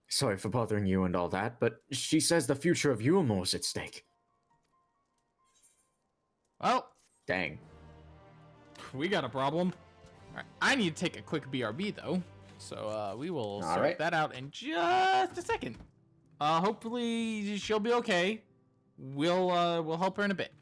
[SPEAKER 2] Sorry for bothering you and all that, but she says the future of Yulmore's at stake.
[SPEAKER 1] Well,
[SPEAKER 2] Dang.
[SPEAKER 1] we got a problem. All right, I need to take a quick BRB though, so we will sort
[SPEAKER 2] right.
[SPEAKER 1] that out in just a second. Hopefully she'll be okay. We'll help her in a bit.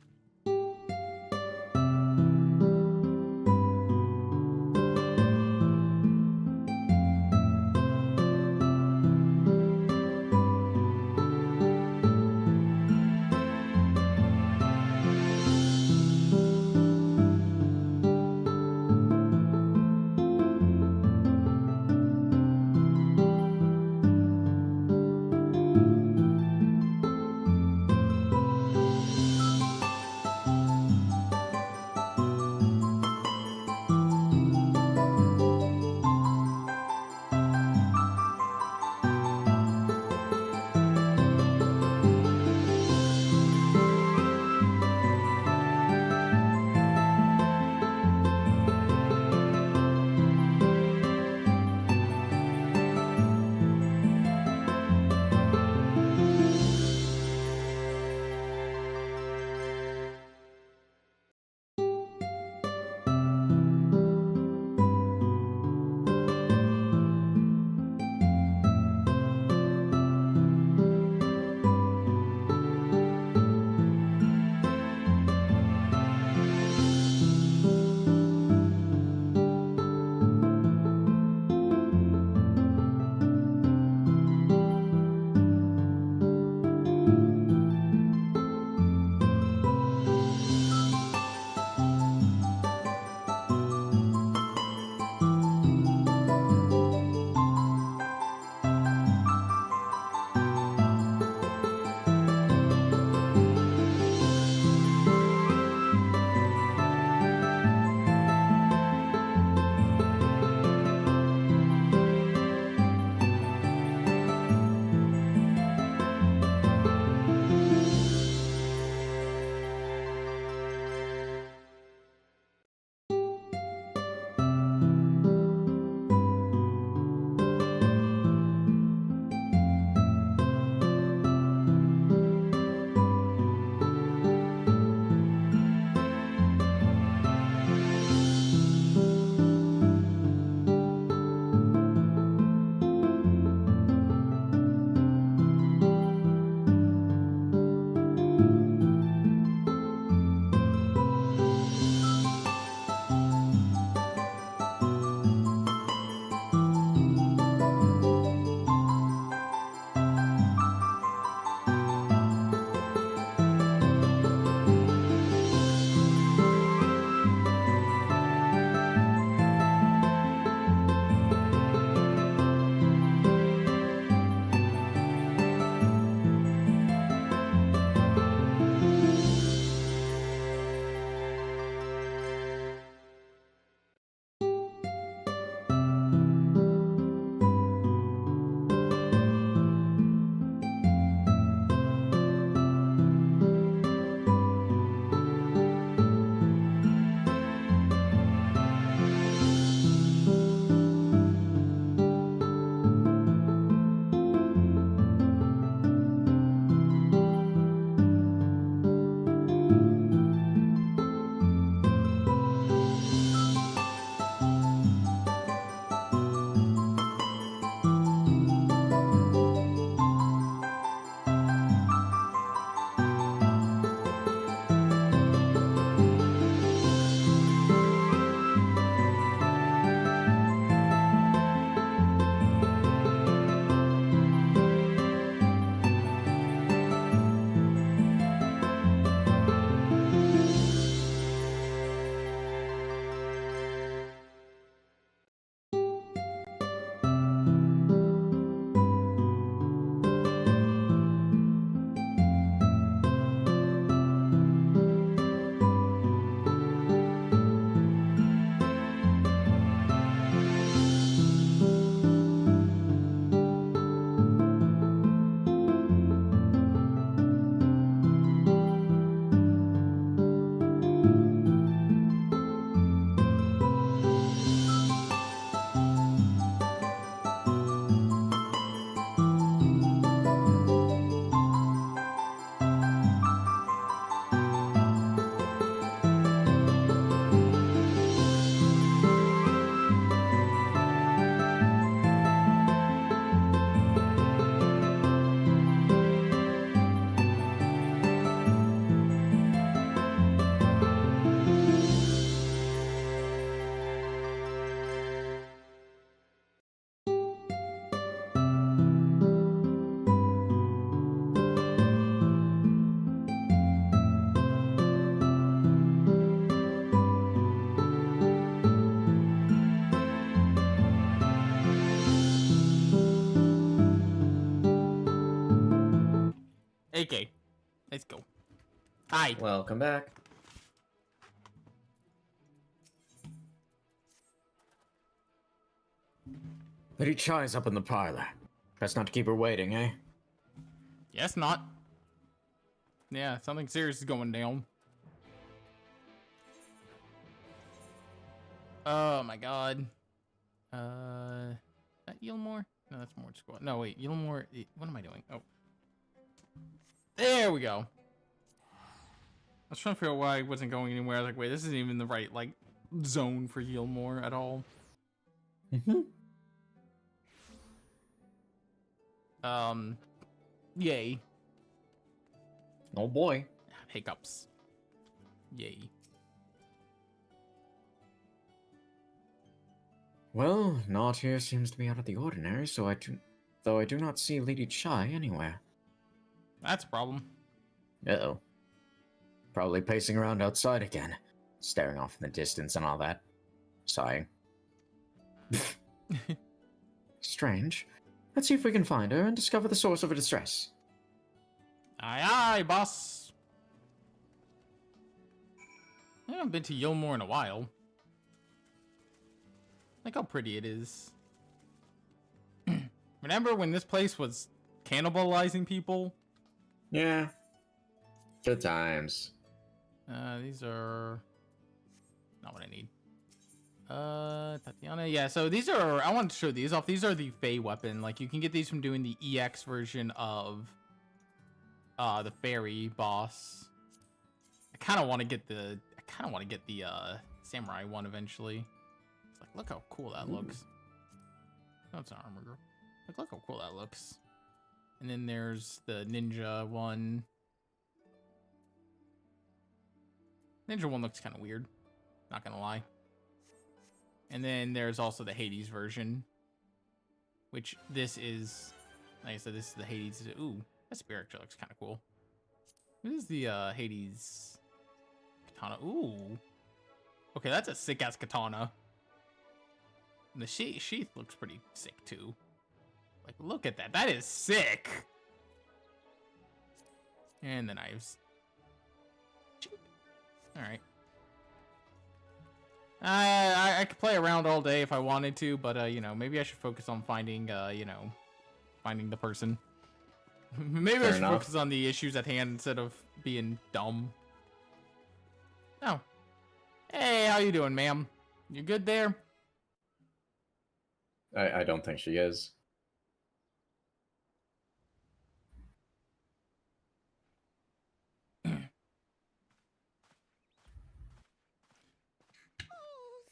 [SPEAKER 1] AK. Let's go. Hi.
[SPEAKER 2] Welcome back. Lady Chai's up in the parlor. Best not to keep her waiting, eh?
[SPEAKER 1] Yes, not. Yeah, something serious is going down. Oh my god. That Yilmore? No, that's more squad. No, wait, Yilmore. What am I doing? Oh. There we go. I was trying to figure out why I wasn't going anywhere. I was like, wait, this isn't even the right, like, zone for Yilmore at all. Yay.
[SPEAKER 2] Oh boy.
[SPEAKER 1] Hiccups. Yay.
[SPEAKER 2] Well, naught here seems to be out of the ordinary, so though I do not see Lady Chai anywhere.
[SPEAKER 1] That's a problem.
[SPEAKER 2] Uh-oh. Probably pacing around outside again, staring off in the distance and all that. Sighing. Strange. Let's see if we can find her and discover the source of her distress.
[SPEAKER 1] Aye, aye, boss. I haven't been to Yilmore in a while. Look how pretty it is. Remember when this place was cannibalizing people?
[SPEAKER 2] Yeah. Good times.
[SPEAKER 1] These are not what I need. Tatiana. Yeah, so these are, I want to show these off. These are the Fey weapon. Like, you can get these from doing the EX version of the fairy boss. I kind of want to get the samurai one eventually. It's like, look how cool that looks. No, it's an armor girl. Like, look how cool that looks. And then there's the ninja one. Ninja one looks kind of weird. Not gonna lie. And then there's also the Hades version, which this is, like I said, this is the Hades. Ooh, that spear actually looks kind of cool. This is the Hades katana. Ooh, okay, that's a sick ass katana. And the sheath looks pretty sick too. Like, look at that. That is sick. And the knives. All right. I could play around all day if I wanted to, but you know, maybe I should focus on finding, you know, finding the person. Maybe I should focus on the issues at hand instead of being dumb. Oh. Hey, how you doing, ma'am? You good there?
[SPEAKER 2] I don't think she is.
[SPEAKER 3] Oh,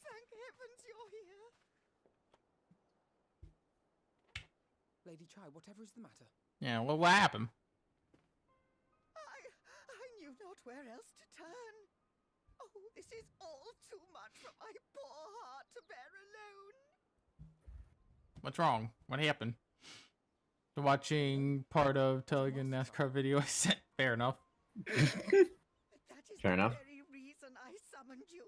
[SPEAKER 3] thank heavens you're here.
[SPEAKER 4] Lady Chai, whatever is the matter?
[SPEAKER 1] Yeah, well, what happened?
[SPEAKER 3] I knew not where else to turn. Oh, this is all too much for my poor heart to bear alone.
[SPEAKER 1] What's wrong? What happened? You're watching part of Telegram NASCAR video I sent. Fair enough.
[SPEAKER 3] That is
[SPEAKER 2] Fair enough.
[SPEAKER 3] the very reason I summoned you.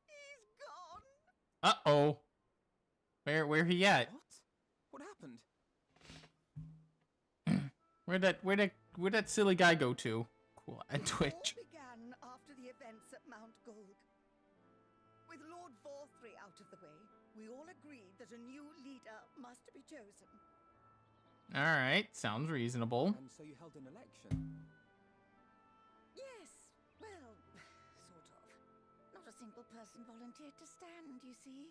[SPEAKER 3] He's gone.
[SPEAKER 1] Uh-oh. Where he at?
[SPEAKER 4] What happened?
[SPEAKER 1] Where'd that silly guy go to? Cool. And Twitch.
[SPEAKER 3] It all began after the events at Mount Golg. With Lord Vorthry out of the way, we all agreed that a new leader must be chosen.
[SPEAKER 1] Alright, sounds reasonable.
[SPEAKER 4] And so you held an election?
[SPEAKER 3] Yes, well, sort of. Not a single person volunteered to stand, you see.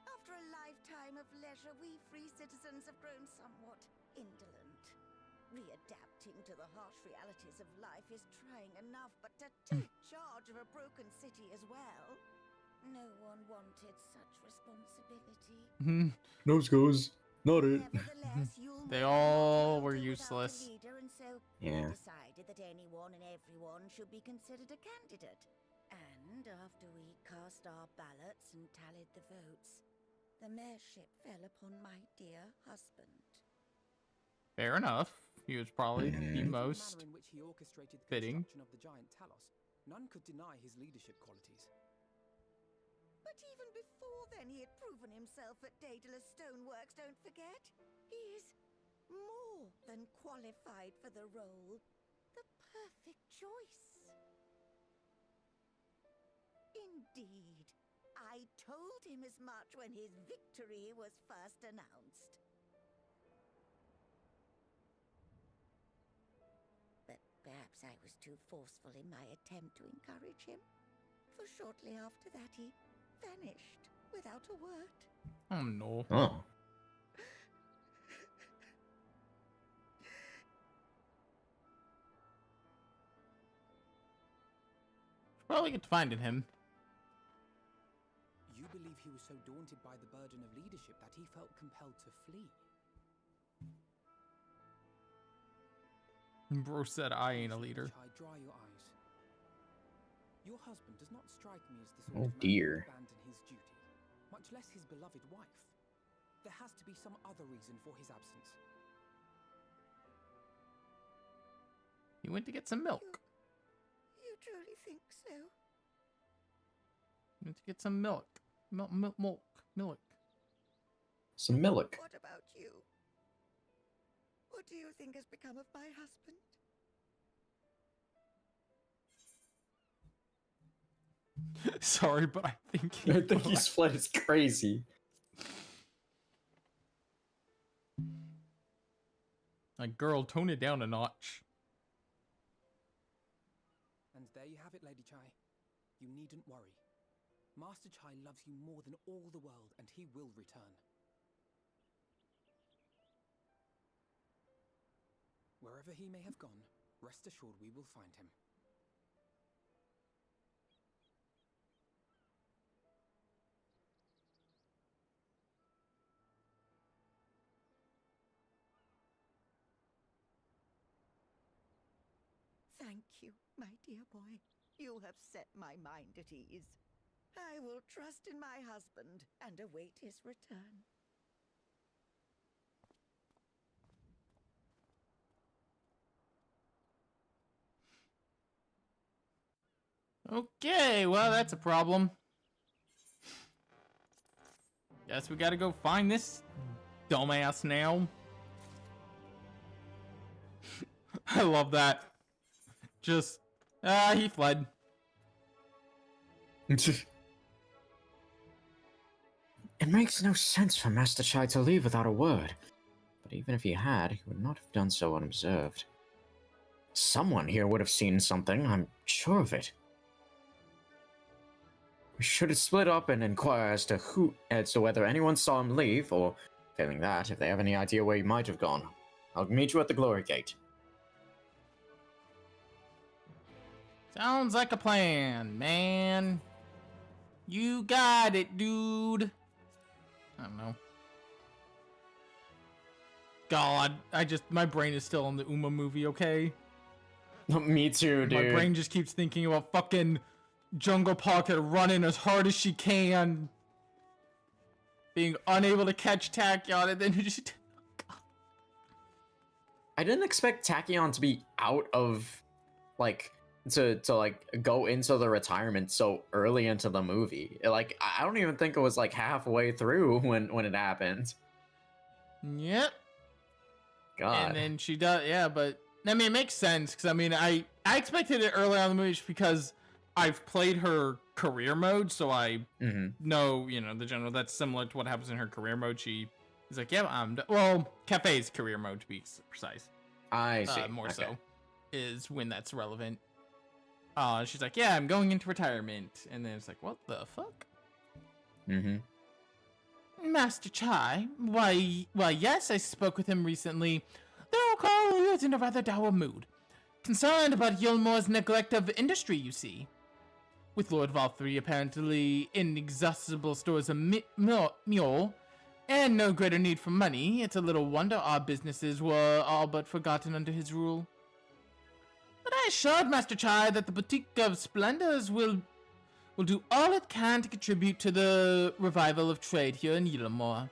[SPEAKER 3] After a lifetime of leisure, we free citizens have grown somewhat indolent. Readapting to the harsh realities of life is trying enough, but to take charge of a broken city as well? No one wanted such responsibility.
[SPEAKER 2] Nose goes. Not it.
[SPEAKER 3] Nevertheless,
[SPEAKER 1] They all were useless.
[SPEAKER 3] Leader, and so
[SPEAKER 2] Yeah.
[SPEAKER 3] we decided that anyone and everyone should be considered a candidate. And after we cast our ballots and tallied the votes, the mayorship fell upon my dear husband.
[SPEAKER 1] Fair enough. He was probably the
[SPEAKER 2] Mhm.
[SPEAKER 1] most.
[SPEAKER 4] The manner in which he orchestrated the
[SPEAKER 1] fitting.
[SPEAKER 4] construction of the giant Talos, none could deny his leadership qualities.
[SPEAKER 3] But even before then, he had proven himself at Daedalus Stoneworks, don't forget. He's more than qualified for the role. The perfect choice. Indeed. I told him as much when his victory was first announced. But perhaps I was too forceful in my attempt to encourage him. For shortly after that, he vanished without a word.
[SPEAKER 1] Oh no.
[SPEAKER 2] Oh.
[SPEAKER 1] Probably get to finding him.
[SPEAKER 4] You believe he was so daunted by the burden of leadership that he felt compelled to flee?
[SPEAKER 1] Bro said I ain't a leader.
[SPEAKER 4] Chai, dry your eyes. Your husband does not strike me as the sort
[SPEAKER 2] Oh,
[SPEAKER 4] of man
[SPEAKER 2] dear.
[SPEAKER 4] who would abandon his duty, much less his beloved wife. There has to be some other reason for his absence.
[SPEAKER 1] He went to get some milk.
[SPEAKER 3] You truly think so?
[SPEAKER 1] He went to get some milk. Milk.
[SPEAKER 2] Some milk.
[SPEAKER 3] What about you? What do you think has become of my husband?
[SPEAKER 1] Sorry, but I think
[SPEAKER 2] I think he's fled. It's crazy.
[SPEAKER 1] Like, girl, tone it down a notch.
[SPEAKER 4] And there you have it, Lady Chai. You needn't worry. Master Chai loves you more than all the world, and he will return. Wherever he may have gone, rest assured we will find him.
[SPEAKER 3] Thank you, my dear boy. You have set my mind at ease. I will trust in my husband and await his return.
[SPEAKER 1] Okay, well, that's a problem. Guess we gotta go find this dumbass now. I love that. Just, he fled.
[SPEAKER 2] It makes no sense for Master Chai to leave without a word. But even if he had, he would not have done so unobserved. Someone here would have seen something, I'm sure of it. We should split up and inquire as to whether anyone saw him leave, or, failing that, if they have any idea where he might have gone. I'll meet you at the Glory Gate.
[SPEAKER 1] Sounds like a plan, man. You got it, dude. I don't know. God, my brain is still on the Uma movie, okay?
[SPEAKER 2] Me too, dude.
[SPEAKER 1] My brain just keeps thinking about fucking Jungle Pocket running as hard as she can, being unable to catch Tachyon, and then just...
[SPEAKER 2] I didn't expect Tachyon to be out of, like, to like go into the retirement so early into the movie. Like, I don't even think it was like halfway through when it happened.
[SPEAKER 1] Yep.
[SPEAKER 2] God.
[SPEAKER 1] And then she does, yeah, but I mean, it makes sense because I mean, I expected it early on in the movie just because I've played her career mode, so I know, you know, the general. That's similar to what happens in her career mode. She is like, yeah, well, Cafe's career mode to be precise.
[SPEAKER 2] I see.
[SPEAKER 1] More
[SPEAKER 2] Okay.
[SPEAKER 1] so is when that's relevant. She's like, yeah, I'm going into retirement, and then it's like, what the fuck? Master Chai, why, yes, I spoke with him recently. Though Carl is in a rather dour mood. Concerned about Yulmore's neglect of industry, you see. With Lord Valkyrie apparently inexhaustible stores of mule, and no greater need for money, it's a little wonder our businesses were all but forgotten under his rule. But I assured Master Chai that the Boutique of Splendors will do all it can to contribute to the revival of trade here in Yulmore,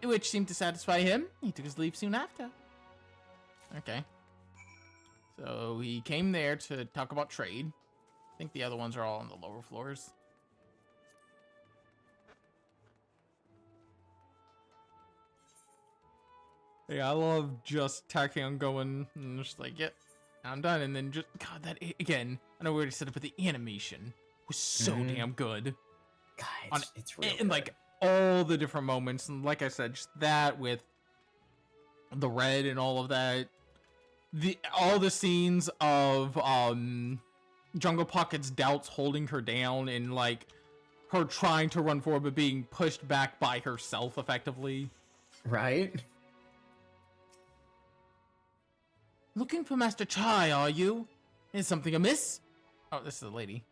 [SPEAKER 1] which seemed to satisfy him. He took his leave soon after. Okay. So he came there to talk about trade. I think the other ones are all on the lower floors. Yeah, I love just tacking on going and just like, yep, I'm done. And then just, God, that, again, I know we already said it, but the animation was so damn good.
[SPEAKER 2] God, it's real.
[SPEAKER 1] And like all the different moments. And like I said, just that with the red and all of that. All the scenes of Jungle Pocket's doubts holding her down and like her trying to run forward but being pushed back by herself effectively.
[SPEAKER 2] Right?
[SPEAKER 1] Looking for Master Chai, are you? Is something amiss? Oh, this is a lady.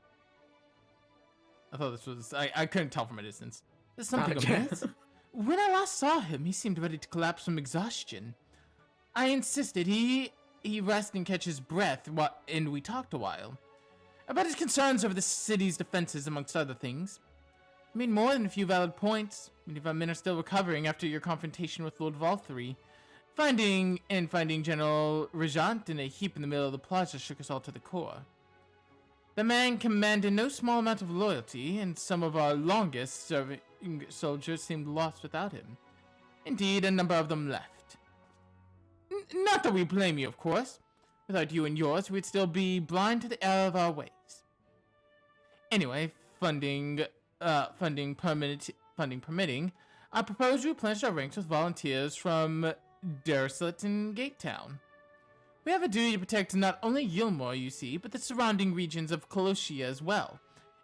[SPEAKER 1] I thought this was... I couldn't tell from a distance. There's something amiss? When I last saw him, he seemed ready to collapse from exhaustion. I insisted he rest and catch his breath, and we talked a while. About his concerns over the city's defenses, amongst other things. I made more than a few valid points. Many of our men are still recovering after your confrontation with Lord Valthree. Finding General Regent in a heap in the middle of the plaza shook us all to the core. The man commanded no small amount of loyalty, and some of our longest serving soldiers seemed lost without him. Indeed, a number of them left. Not that we blame you, of course. Without you and yours, we'd still be blind to the error of our ways. Anyway, funding permitting, I propose we replenish our ranks with volunteers from Derslet and Gatetown. We have a duty to protect not only Yilmore, you see, but the surrounding regions of Colosia as well.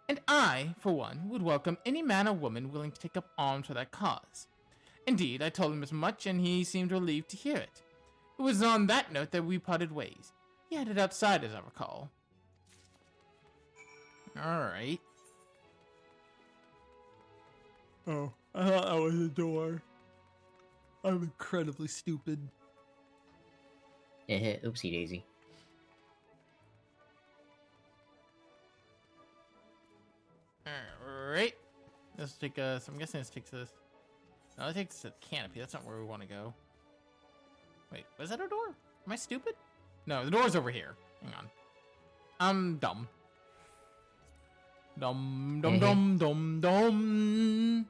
[SPEAKER 1] And I, for one, would welcome any man or woman willing to take up arms for that cause. Indeed, I told him as much, and he seemed relieved to hear it. It was on that note that we parted ways. He headed outside, as I recall. Alright. Oh, I thought that was a door. I'm incredibly stupid.
[SPEAKER 6] Oopsie daisy.
[SPEAKER 1] Alright. Let's take so I'm guessing this takes us. No, it takes us to the canopy. That's not where we want to go. Wait, was that a door? Am I stupid? No, the door's over here. Hang on. I'm dumb. Dum dum dum dum dum.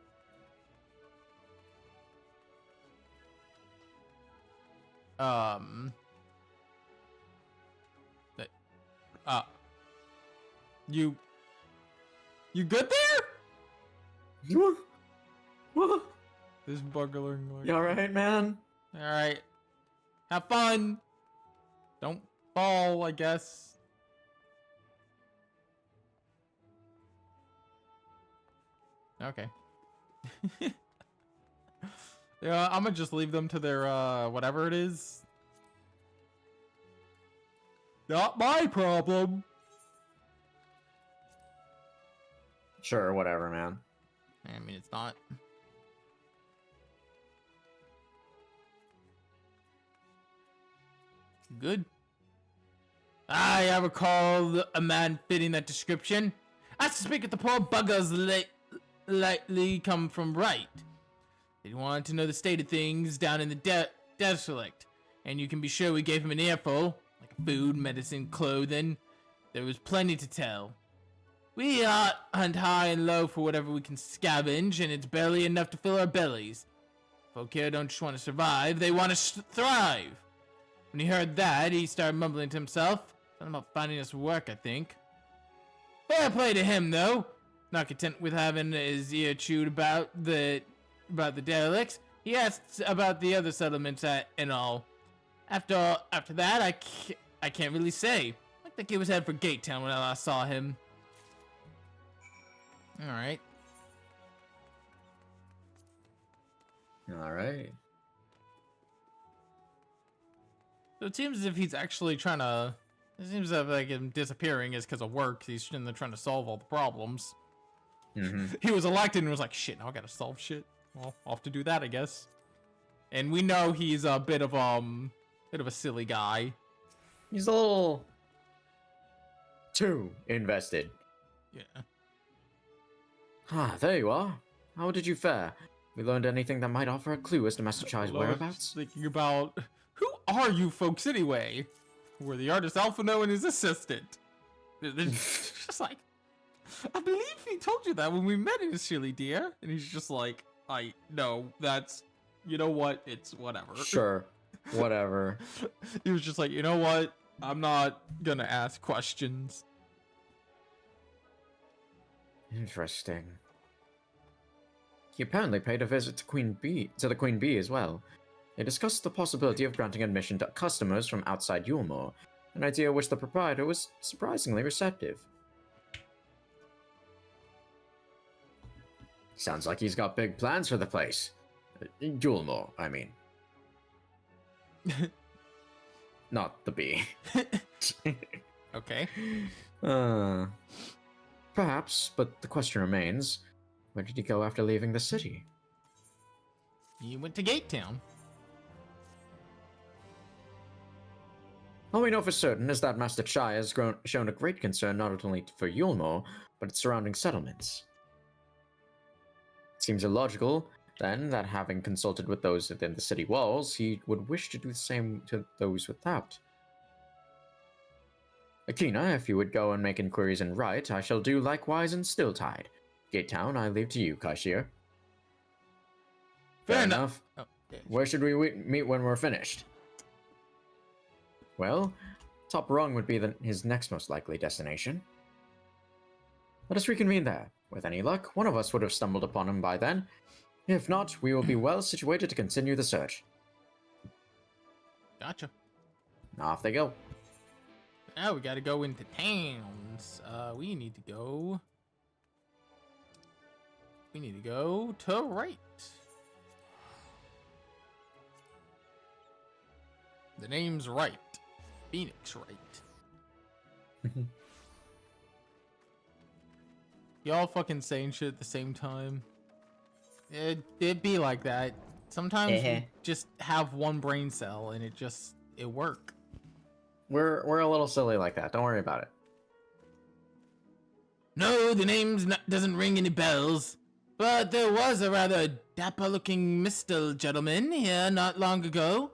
[SPEAKER 1] You good there?
[SPEAKER 2] What?
[SPEAKER 1] This burgling.
[SPEAKER 2] You alright, man?
[SPEAKER 1] All right. Have fun. Don't fall, I guess. Okay. Yeah, I'm gonna just leave them to their whatever it is. Not my problem.
[SPEAKER 2] Sure, whatever, man.
[SPEAKER 1] I mean, it's not. Good. I recall a man fitting that description. I suspect that the poor buggers likely come from right. They wanted to know the state of things down in the desert, and you can be sure we gave him an earful, like food, medicine, clothing. There was plenty to tell. We hunt high and low for whatever we can scavenge, and it's barely enough to fill our bellies. Folk here don't just want to survive, they want to thrive. When he heard that, he started mumbling to himself. Something about finding us work, I think. Fair play to him, though. Not content with having his ear chewed about the derelicts, he asked about the other settlements and all. After that, I can't really say. Looked like he was headed for Gatetown when I last saw him. All right.
[SPEAKER 2] All right.
[SPEAKER 1] So it seems as if he's actually trying to. It seems as if like him disappearing is because of work. He's in there trying to solve all the problems. He was elected and was like, "Shit, now I gotta solve shit." Well, I'll have to do that, I guess. And we know he's a bit of a silly guy.
[SPEAKER 2] He's a little too invested.
[SPEAKER 1] Yeah.
[SPEAKER 2] Ah, there you are. How did you fare? We learned anything that might offer a clue as to Master Chai's whereabouts?
[SPEAKER 1] Thinking about who are you folks anyway? We're the artist Alphino and his assistant. It's just like, I believe he told you that when we met, his silly dear. And he's just like, no, that's you know what? It's whatever.
[SPEAKER 2] Sure. Whatever.
[SPEAKER 1] He was just like, you know what? I'm not gonna ask questions.
[SPEAKER 2] Interesting. He apparently paid a visit to the Queen Bee as well. They discussed the possibility of granting admission to customers from outside Yulmore, an idea which the proprietor was surprisingly receptive. Sounds like he's got big plans for the place. Yulmore, I mean. Not the bee.
[SPEAKER 1] Okay.
[SPEAKER 2] Perhaps, but the question remains, where did he go after leaving the city?
[SPEAKER 1] He went to Gate Town.
[SPEAKER 2] All we know for certain is that Master Chai has shown a great concern not only for Yulmore, but its surrounding settlements. It seems illogical, then, that having consulted with those within the city walls, he would wish to do the same to those without. Akina, if you would go and make inquiries and write, I shall do likewise in Stilltide. Gate Town, I leave to you, Kaishir. Fair enough.
[SPEAKER 1] Oh, yeah.
[SPEAKER 2] Where should we meet when we're finished? Well, top rung would be his next most likely destination. Let us reconvene there. With any luck, one of us would have stumbled upon him by then. If not, we will be well situated to continue the search.
[SPEAKER 1] Gotcha.
[SPEAKER 2] Off they go.
[SPEAKER 1] Now we gotta go into towns. We need to go to right. The name's right. Phoenix Wright. Y'all fucking saying shit at the same time. It'd be like that. Sometimes we just have one brain cell and it work.
[SPEAKER 2] We're a little silly like that. Don't worry about it.
[SPEAKER 1] No, the name doesn't ring any bells. But there was a rather dapper-looking Mr. gentleman here not long ago.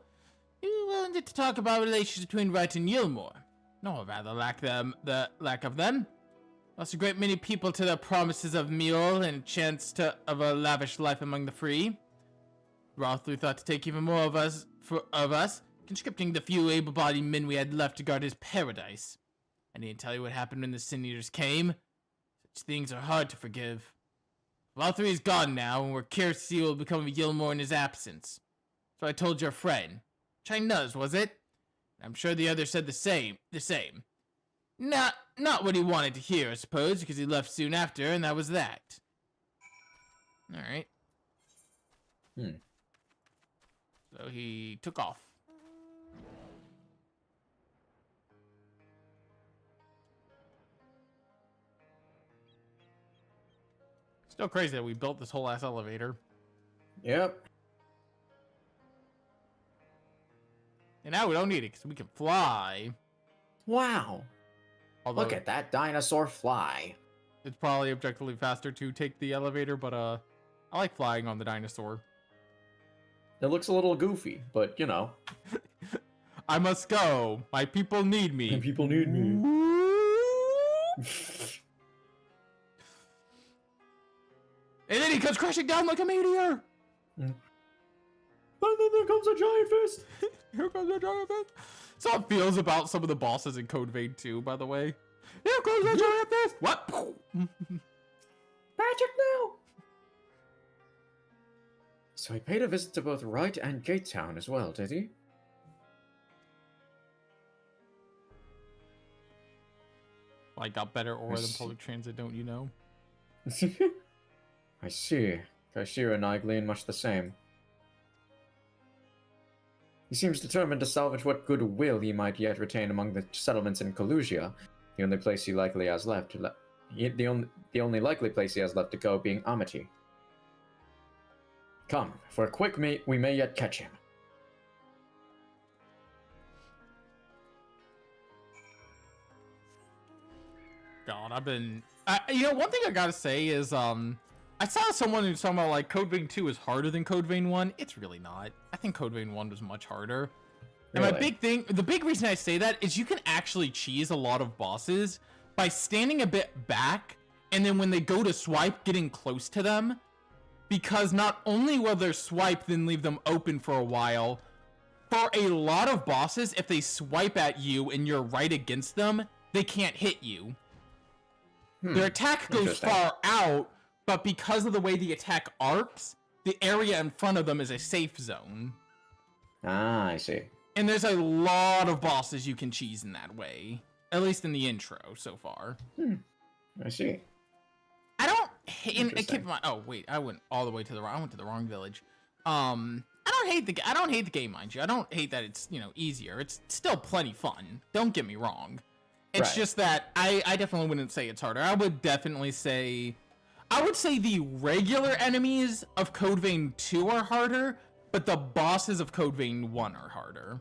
[SPEAKER 1] He wanted to talk about relations between Wright and Yulmore. No, rather the lack of them. Lost a great many people to their promises of meal and chance of a lavish life among the free. Rothlu thought to take even more of us, conscripting the few able-bodied men we had left to guard his paradise. I needn't tell you what happened when the Sin Eaters came. Such things are hard to forgive. Rothlu is gone now, and we're curious to see what will become of Yulmore in his absence. So I told your friend. Chinuz, was it? I'm sure the others said the same. Not what he wanted to hear, I suppose, because he left soon after, and that was that. Alright. So he took off. Still crazy that we built this whole ass elevator.
[SPEAKER 2] Yep.
[SPEAKER 1] And now we don't need it, because we can fly.
[SPEAKER 2] Wow.
[SPEAKER 1] Although
[SPEAKER 2] Look at that dinosaur fly.
[SPEAKER 1] it's probably objectively faster to take the elevator, but I like flying on the dinosaur.
[SPEAKER 2] It looks a little goofy, but you know.
[SPEAKER 1] I must go. My people need me.
[SPEAKER 2] People need me.
[SPEAKER 1] And then he comes crashing down like a meteor.
[SPEAKER 2] And then there comes a giant fist.
[SPEAKER 1] Here comes a giant fist. That's how it feels about some of the bosses in Code Vein 2, by the way. Here comes a giant fist. What?
[SPEAKER 2] Magic now. So he paid a visit to both Wright and Gate Town as well, did he?
[SPEAKER 1] I got better aura than public transit, don't you know?
[SPEAKER 2] I see. Kaishira and I glean much the same. He seems determined to salvage what goodwill he might yet retain among the settlements in Colusia, the only place he likely has left the only likely place he has left to go being Amity. Come, for a quick meet, we may yet catch him.
[SPEAKER 1] God, you know, one thing I gotta say is, I saw someone who's talking about, like, Code Vein 2 is harder than Code Vein 1. It's really not. I think Code Vein 1 was much harder. And my big thing, the big reason I say that is you can actually cheese a lot of bosses by standing a bit back, and then when they go to swipe, getting close to them. because not only will their swipe then leave them open for a while, for a lot of bosses, if they swipe at you and you're right against them, they can't hit you. Their attack goes
[SPEAKER 2] Interesting.
[SPEAKER 1] far out, but because of the way the attack arcs, the area in front of them is a safe zone.
[SPEAKER 2] Ah, I see.
[SPEAKER 1] And there's a lot of bosses you can cheese in that way. At least in the intro so far.
[SPEAKER 2] I see.
[SPEAKER 1] I don't hate, and keep
[SPEAKER 2] Interesting.
[SPEAKER 1] in mind, oh wait, I went all the way to the wrong, I went to the wrong village. I don't hate the game, mind you. I don't hate that it's, you know, easier. It's still plenty fun. Don't get me wrong. It's
[SPEAKER 2] Right.
[SPEAKER 1] just that I definitely wouldn't say it's harder. I would say the regular enemies of Code Vein 2 are harder, but the bosses of Code Vein 1 are harder.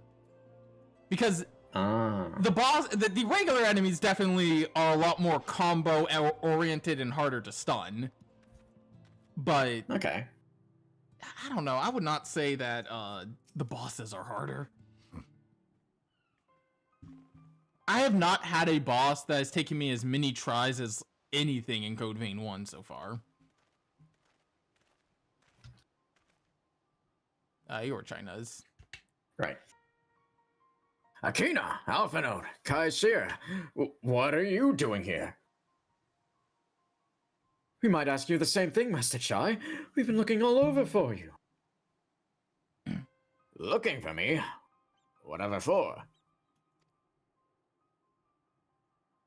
[SPEAKER 1] Because
[SPEAKER 2] Ah.
[SPEAKER 1] the regular enemies definitely are a lot more combo oriented and harder to stun. But
[SPEAKER 2] Okay.
[SPEAKER 1] I don't know. I would not say that the bosses are harder. I have not had a boss that has taken me as many tries as anything in Code Vein 1 so far. Your China's.
[SPEAKER 2] Right. Akina, Alphanode, Kaisir, what are you doing here? We might ask you the same thing, Master Chai. We've been looking all over for you. Looking for me? Whatever for?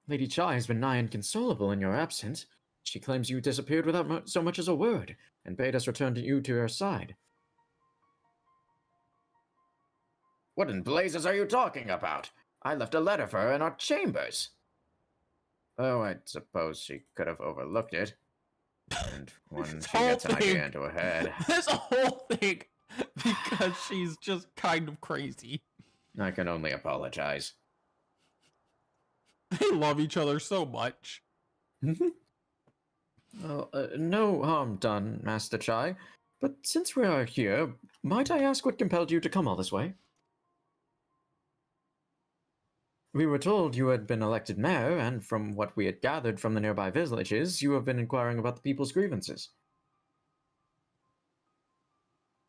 [SPEAKER 2] Lady Chai has been nigh inconsolable in your absence. She claims you disappeared without so much as a word, and bade us return you to her side. What in blazes are you talking about? I left a letter for her in our chambers. Oh, I suppose she could have overlooked it. And when
[SPEAKER 1] This
[SPEAKER 2] she
[SPEAKER 1] whole
[SPEAKER 2] gets an idea
[SPEAKER 1] thing-
[SPEAKER 2] into her head,
[SPEAKER 1] This whole thing because she's just kind of crazy.
[SPEAKER 2] I can only apologize.
[SPEAKER 1] They love each other so much.
[SPEAKER 2] Well, no harm done, Master Chai. But since we are here, might I ask what compelled you to come all this way? We were told you had been elected mayor, and from what we had gathered from the nearby villages, you have been inquiring about the people's grievances.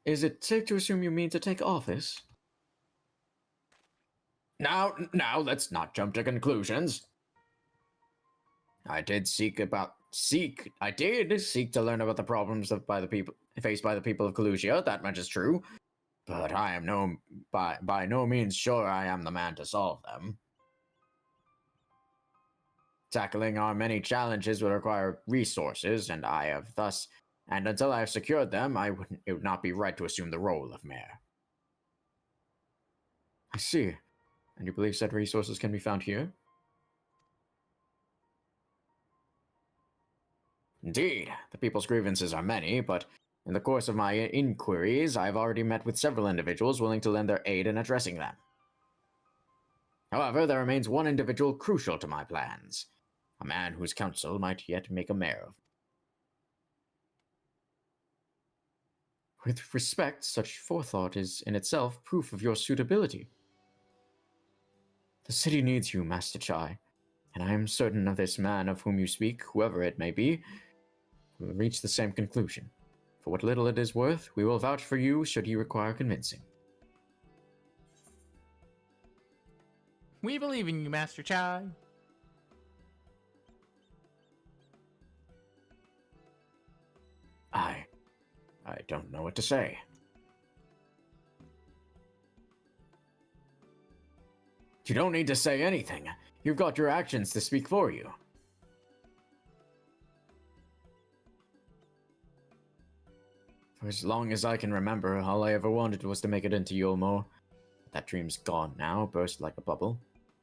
[SPEAKER 2] Is it safe to assume you mean to take office? Now, let's not jump to conclusions. I did seek to learn about the problems faced by the people of Kalusia, that much is true. But I am by no means sure I am the man to solve them. Tackling our many challenges will require resources, and until I have secured them, it would not be right to assume the role of mayor. I see. And you believe said resources can be found here? Indeed, the people's grievances are many, but in the course of my inquiries, I have already met with several individuals willing to lend their aid in addressing them. However, there remains one individual crucial to my plans, a man whose counsel might yet make a mayor of. With respect, such forethought is in itself proof of your suitability. The city needs you, Master Chai, and I am certain of this man of whom you speak, whoever it may be, will reach the same conclusion. For what little it is worth, we will vouch for you should he require convincing.
[SPEAKER 1] We believe in you, Master Chai.
[SPEAKER 2] I don't know what to say. You don't need to say anything. You've got your actions to speak for you. For as long as I can remember, all I ever wanted was to make it into Yulmore. That dream's gone now, burst like a bubble.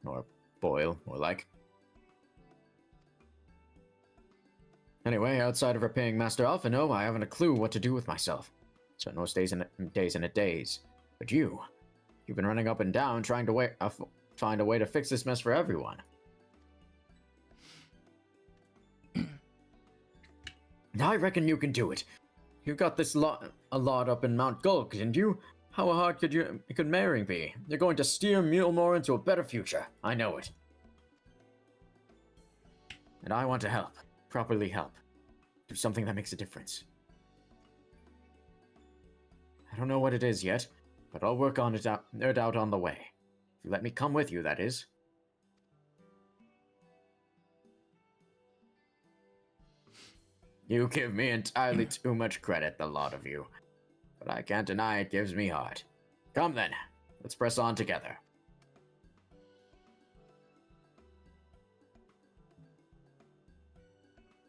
[SPEAKER 2] Or boil, more like. Anyway, outside of repaying Master Alphino, I haven't a clue what to do with myself. So most days in a daze. But you've been running up and down trying to find a way to fix this mess for everyone. I reckon you can do it. You got this a lot up in Mount Gulk, didn't you? How hard could marrying be? You're going to steer Mulemore into a better future. I know it. And I want to help. Properly help. Do something that makes a difference. I don't know what it is yet, but I'll work on it out, no doubt on the way. If you let me come with you, that is. You give me entirely too much credit, the lot of you. But I can't deny it gives me heart. Come then, let's press on together.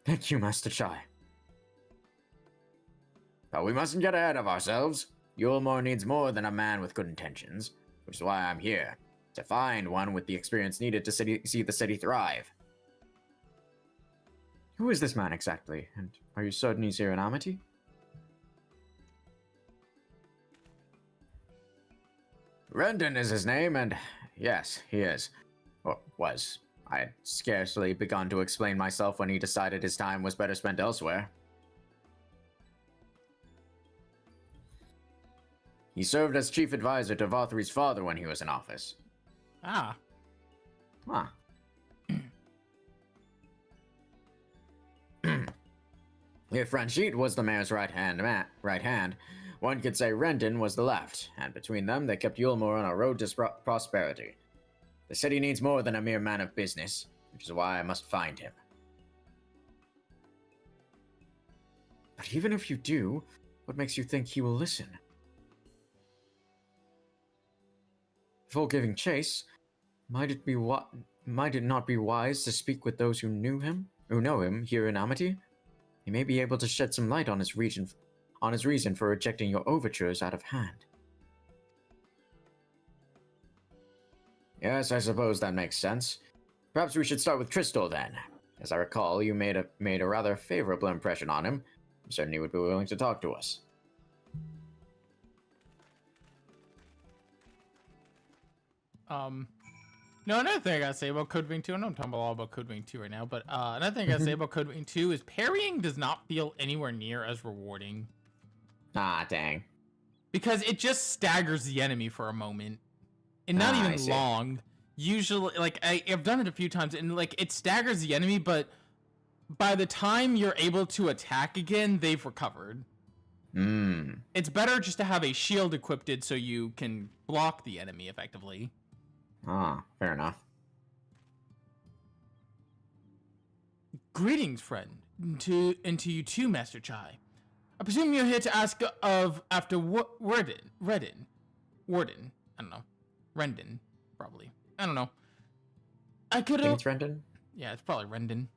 [SPEAKER 2] Thank you, Master Chai. But we mustn't get ahead of ourselves. Yulmore needs more than a man with good intentions, which is why I'm here, to find one with the experience needed to see the city thrive. Who is this man exactly, and are you certain he's here in Amity? Rendon is his name, and yes, he is. Or was. I had scarcely begun to explain myself when he decided his time was better spent elsewhere. He served as chief advisor to Vothri's father when he was in office.
[SPEAKER 1] Ah.
[SPEAKER 2] Huh. If Ranjit was the mayor's right hand, one could say Rendon was the left, and between them they kept Yulmore on a road to prosperity. The city needs more than a mere man of business, which is why I must find him. But even if you do, what makes you think he will listen? Before giving chase, might it not be wise to speak with those who know him here in Amity? He may be able to shed some light on his reason for rejecting your overtures out of hand. Yes, I suppose that makes sense. Perhaps we should start with Tristor then. As I recall, you made a rather favorable impression on him. I'm certain he would be willing to talk to us.
[SPEAKER 1] No, another thing I gotta say about Code Vein 2, I know I'm talking all about Code Vein 2 right now, but another thing I gotta say about Code Vein 2 is parrying does not feel anywhere near as rewarding.
[SPEAKER 2] Ah, dang.
[SPEAKER 1] Because it just staggers the enemy for a moment. And not even long. Usually, like, I've done it a few times, and, like, it staggers the enemy, but by the time you're able to attack again, they've recovered. It's better just to have a shield equipped so you can block the enemy effectively.
[SPEAKER 2] Ah, fair enough.
[SPEAKER 1] Greetings, friend. To you too, Master Chai. I presume you're here to ask after Warden. I don't know. Rendon, probably. I don't know. I could
[SPEAKER 2] Think it's Rendon?
[SPEAKER 1] Yeah, it's probably Rendon.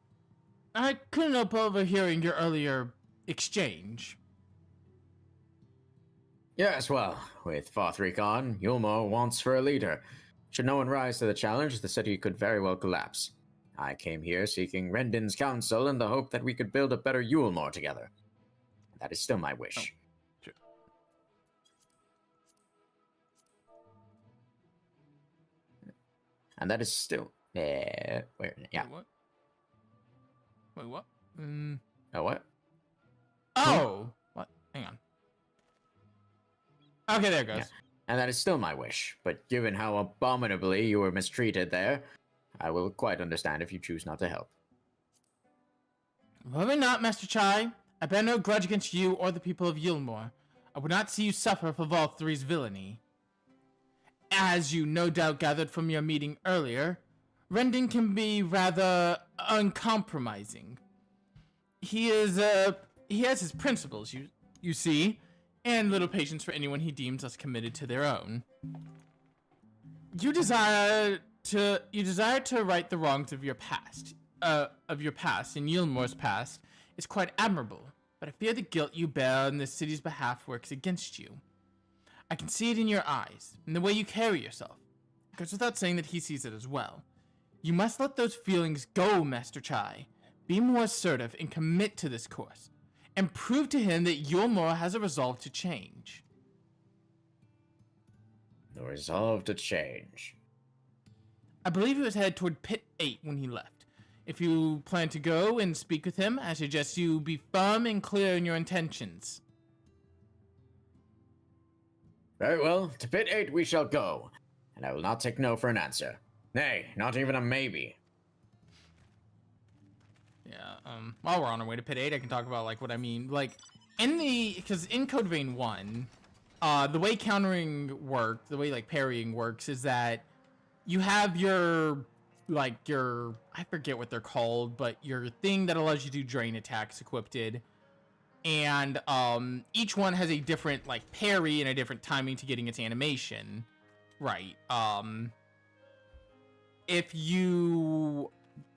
[SPEAKER 1] I couldn't help overhearing your earlier exchange.
[SPEAKER 2] Yes, well, with Vothri gone, Yulmore wants for a leader. Should no one rise to the challenge, the city could very well collapse. I came here seeking Rendon's counsel in the hope that we could build a better Yulmore together. That is still my wish.
[SPEAKER 1] Oh, sure.
[SPEAKER 2] And that is still... where? Yeah.
[SPEAKER 1] Wait, what?
[SPEAKER 2] Oh, what?
[SPEAKER 1] Oh! What? Hang on. Okay, there it goes.
[SPEAKER 2] Yeah. And that is still my wish, but given how abominably you were mistreated there, I will quite understand if you choose not to help.
[SPEAKER 1] Probably not, Master Chai. I bear no grudge against you or the people of Yulmore. I would not see you suffer for Vothri's villainy. As you no doubt gathered from your meeting earlier, Rendon can be rather uncompromising. He has his principles, you see, and little patience for anyone he deems less committed to their own. You desire to right the wrongs of your past, and Yulmore's past is quite admirable, but I fear the guilt you bear on the city's behalf works against you. I can see it in your eyes, in the way you carry yourself. It goes without saying that he sees it as well. You must let those feelings go, Master Chai. Be more assertive and commit to this course, and prove to him that Yulmore has a resolve to change.
[SPEAKER 2] The resolve to change.
[SPEAKER 1] I believe he was headed toward Pit 8 when he left. If you plan to go and speak with him, I suggest you be firm and clear in your intentions.
[SPEAKER 2] Very well, to Pit 8 we shall go, and I will not take no for an answer. Nay, not even a maybe.
[SPEAKER 1] Yeah, while we're on our way to Pit 8, I can talk about, like, what I mean. Like, because in Code Vein 1, the way countering works, the way like parrying works, is that you have your I forget what they're called, but your thing that allows you to do drain attacks equipped, and each one has a different like parry and a different timing to getting its animation right. If you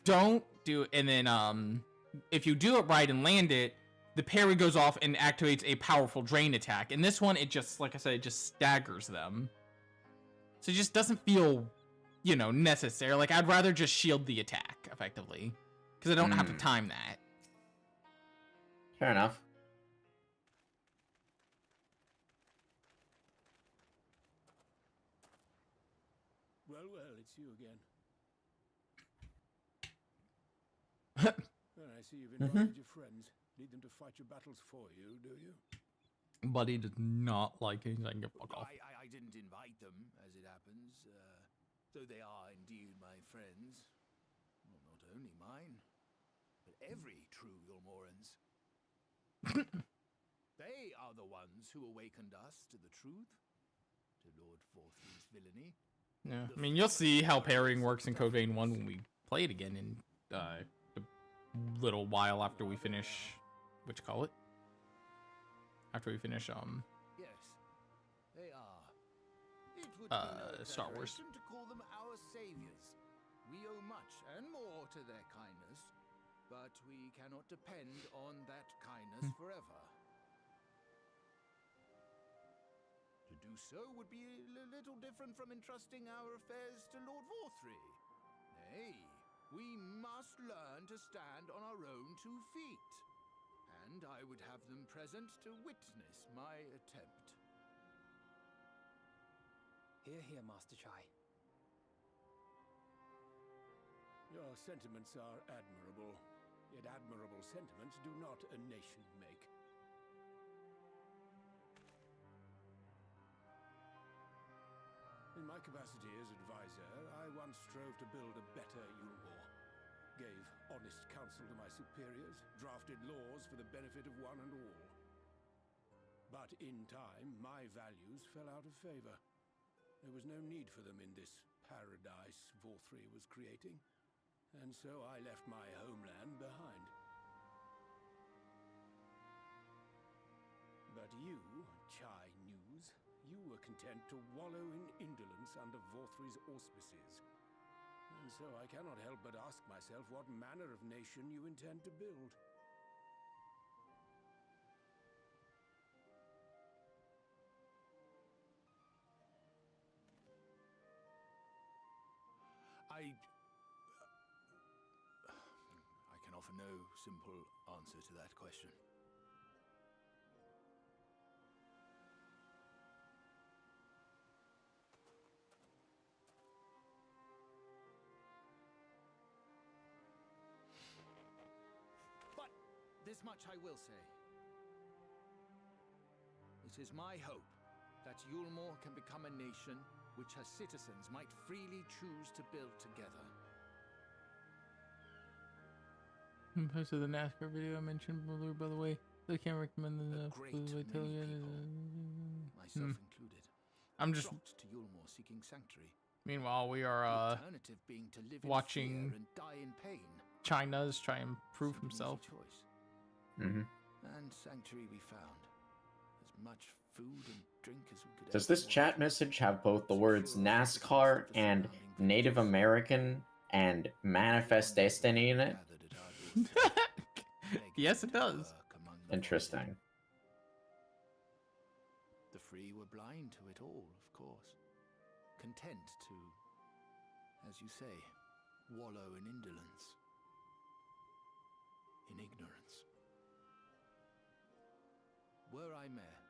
[SPEAKER 1] don't do, and then if you do it right and land it, the parry goes off and activates a powerful drain attack. In this one, it just, like I said, it just staggers them. So it just doesn't feel, you know, necessary. Like, I'd rather just shield the attack, effectively. Because I don't have to time that.
[SPEAKER 2] Fair enough.
[SPEAKER 7] Well, it's you again. Well, I see you've invited your friends. Need them to fight your battles for you, do you?
[SPEAKER 1] Buddy does not like it. He's like, fuck off.
[SPEAKER 7] I didn't invite them, as it happens. Though they are indeed my friends. Well, not only mine, but every true Yulmoran's. They are the ones who awakened us to the truth, to Lord Forthry's villainy.
[SPEAKER 1] Yeah, I mean, you'll see how parrying works in Code Vein 1 when we play it again in a little while after we finish, after we finish,
[SPEAKER 7] Yes, they are. It would be no
[SPEAKER 1] Star Wars.
[SPEAKER 7] exaggeration to call them our saviors. We owe much and more to their kindness, but we cannot depend on that kindness forever. To do so would be a little different from entrusting our affairs to Lord Vorthry. Nay, we must learn to stand on our own 2 feet. And I would have them present to witness my attempt.
[SPEAKER 4] Hear, hear, Master Chai.
[SPEAKER 7] Your sentiments are admirable, yet admirable sentiments do not a nation make. In my capacity as advisor, I once strove to build a better Yulmor. Gave honest counsel to my superiors, drafted laws for the benefit of one and all. But in time, my values fell out of favor. There was no need for them in this paradise Vorthry was creating, and so I left my homeland behind. But you, Chai News, you were content to wallow in indolence under Vorthry's auspices. And so I cannot help but ask myself what manner of nation you intend to build. I can offer no simple answer to that question. But this much I will say. It is my hope that Yulmor can become a nation which her citizens might freely choose to build together.
[SPEAKER 1] Posted the NASCAR video I mentioned earlier, by the way. I can't recommend the
[SPEAKER 7] great many people, myself included,
[SPEAKER 1] I'm just
[SPEAKER 7] flocked to Yulmor seeking sanctuary.
[SPEAKER 1] meanwhile we
[SPEAKER 7] The
[SPEAKER 1] are
[SPEAKER 7] alternative being to live in
[SPEAKER 1] watching
[SPEAKER 7] fear and die in pain.
[SPEAKER 1] China's try and prove
[SPEAKER 7] It's an easy
[SPEAKER 1] himself.
[SPEAKER 7] choice.
[SPEAKER 2] Mm-hmm.
[SPEAKER 7] And sanctuary we found. As much food and drink as we could
[SPEAKER 2] Does
[SPEAKER 7] ever
[SPEAKER 2] this
[SPEAKER 7] want.
[SPEAKER 2] chat message have both the words NASCAR and Native American and Manifest Destiny in it?
[SPEAKER 7] Gathered at our doorstep, begging
[SPEAKER 1] Yes, it
[SPEAKER 7] to
[SPEAKER 1] does.
[SPEAKER 7] work among the
[SPEAKER 2] Interesting.
[SPEAKER 7] The free were blind to it all, of course. Content to, as you say, wallow in indolence. In ignorance. Were I mayor,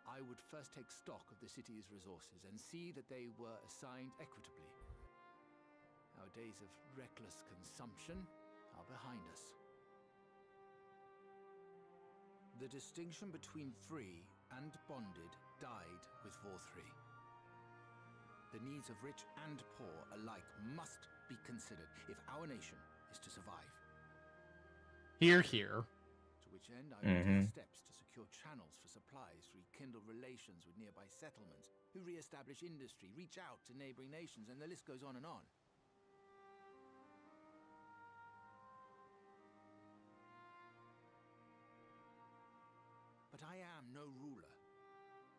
[SPEAKER 7] I would first take stock of the city's resources and see that they were assigned equitably. Our days of reckless consumption are behind us. The distinction between free and bonded died with Vorthry. The needs of rich and poor alike must be considered if our nation is to survive.
[SPEAKER 1] Here, here.
[SPEAKER 7] To which end I will take steps to secure
[SPEAKER 8] secure channels for supplies, rekindle relations with nearby settlements, who re-establish industry, reach out to neighboring nations, and the list goes on and on. But I am no ruler,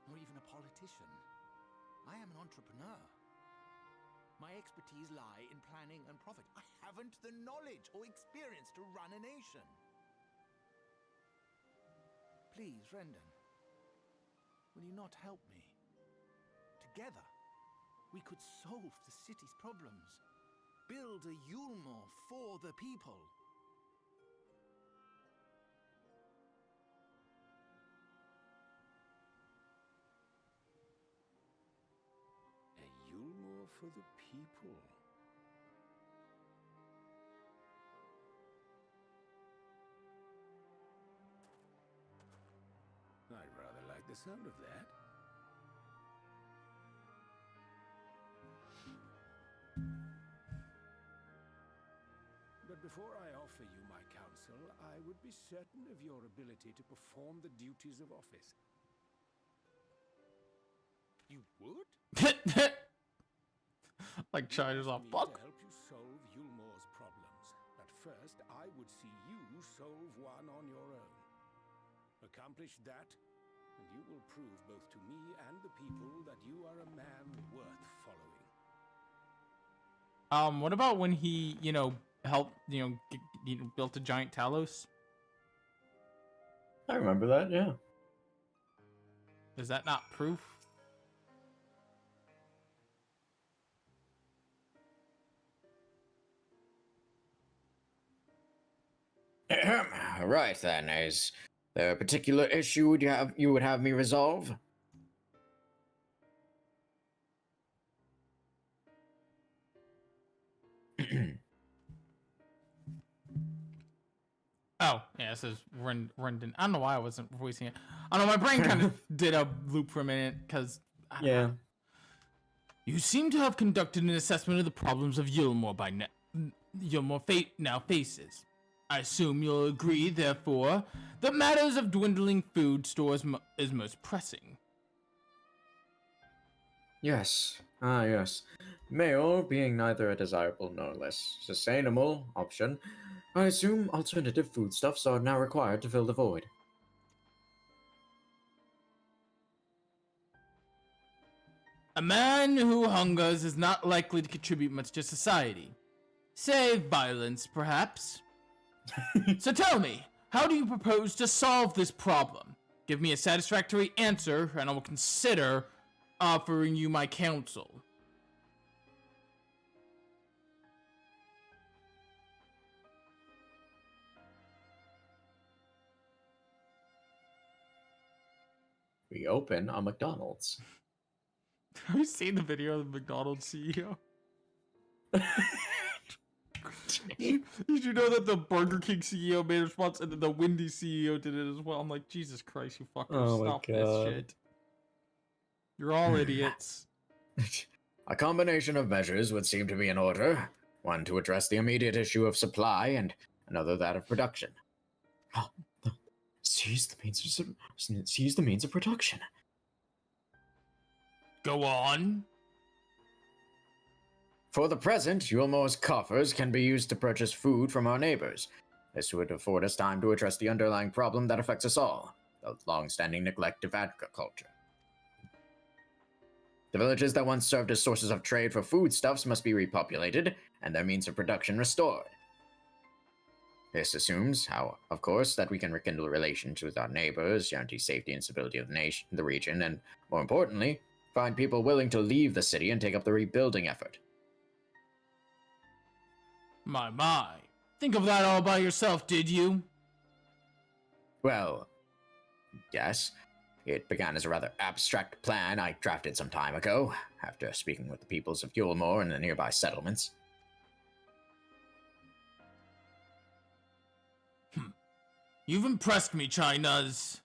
[SPEAKER 8] nor even a politician. I am an entrepreneur. My expertise lie in planning and profit. I haven't the knowledge or experience to run a nation. Please, Rendon, will you not help me? Together, we could solve the city's problems. Build a Yulmore for the people.
[SPEAKER 7] A Yulmore for the people. I rather like the sound of that. But before I offer you my counsel, I would be certain of your ability to perform the duties of office. You would?
[SPEAKER 1] Like China's all
[SPEAKER 7] Me
[SPEAKER 1] fuck.
[SPEAKER 7] to help you solve Yulmore's problems. But first, I would see you solve one on your own. Accomplish that, and you will prove both to me and the people that you are a man worth following.
[SPEAKER 1] What about when he, helped, built a giant Talos?
[SPEAKER 2] I remember that, yeah.
[SPEAKER 1] Is that not proof?
[SPEAKER 6] Right then, is there a particular issue you would have me resolve?
[SPEAKER 1] Oh, yeah, it says Rendon. I don't know why I wasn't voicing it. I don't know, my brain kind of did a loop for a minute, because...
[SPEAKER 2] Yeah.
[SPEAKER 1] You seem to have conducted an assessment of the problems of Yulmore Yulmore now faces. I assume you'll agree, therefore, that matters of dwindling food stores is most pressing.
[SPEAKER 2] Yes. Ah, yes. Mayor being neither a desirable nor less sustainable option, I assume alternative foodstuffs are now required to fill the void.
[SPEAKER 1] A man who hungers is not likely to contribute much to society. Save violence, perhaps. So tell me, how do you propose to solve this problem? Give me a satisfactory answer, and I will consider offering you my counsel.
[SPEAKER 2] We open a McDonald's.
[SPEAKER 1] Have you seen the video of the McDonald's CEO? Did you know that the Burger King CEO made a response and then the Wendy's CEO did it as well? I'm like, Jesus Christ, you fuckers,
[SPEAKER 2] Oh my
[SPEAKER 1] stop this
[SPEAKER 2] God.
[SPEAKER 1] shit. You're all idiots.
[SPEAKER 6] A combination of measures would seem to be in order. One to address the immediate issue of supply, and another that of production.
[SPEAKER 2] Seize the means of production.
[SPEAKER 1] Go on.
[SPEAKER 6] For the present, Yulmore's coffers can be used to purchase food from our neighbors. This would afford us time to address the underlying problem that affects us all, the long-standing neglect of agriculture. The villages that once served as sources of trade for foodstuffs must be repopulated, and their means of production restored. This assumes, of course, that we can rekindle relations with our neighbors, guarantee safety and stability of the region, and, more importantly, find people willing to leave the city and take up the rebuilding effort.
[SPEAKER 1] My. Think of that all by yourself, did you?
[SPEAKER 6] Well, yes. It began as a rather abstract plan I drafted some time ago, after speaking with the peoples of Yulmore and the nearby settlements.
[SPEAKER 1] You've impressed me, Chinas.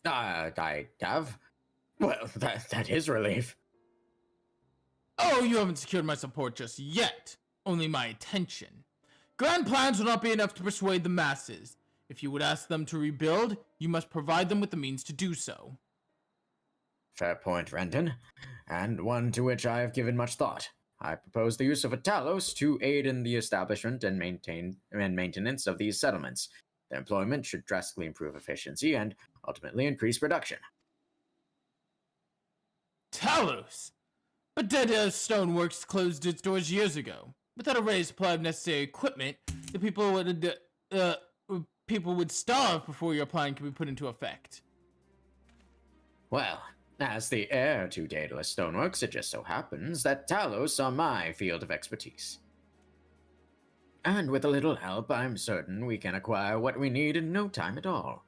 [SPEAKER 6] I have? Well, that is relief.
[SPEAKER 1] Oh, you haven't secured my support just yet. Only my attention. Grand plans will not be enough to persuade the masses. If you would ask them to rebuild, you must provide them with the means to do so.
[SPEAKER 2] Fair point, Renton, and one to which I have given much thought. I propose the use of a Talos to aid in the establishment and maintenance of these settlements. Their employment should drastically improve efficiency and ultimately increase production.
[SPEAKER 1] Talos! But Dead Stoneworks closed its doors years ago. Without a raised supply of necessary equipment, the people would starve before your plan could be put into effect.
[SPEAKER 2] Well, as the heir to Daedalus Stoneworks, it just so happens that Talos are my field of expertise. And with a little help, I'm certain we can acquire what we need in no time at all.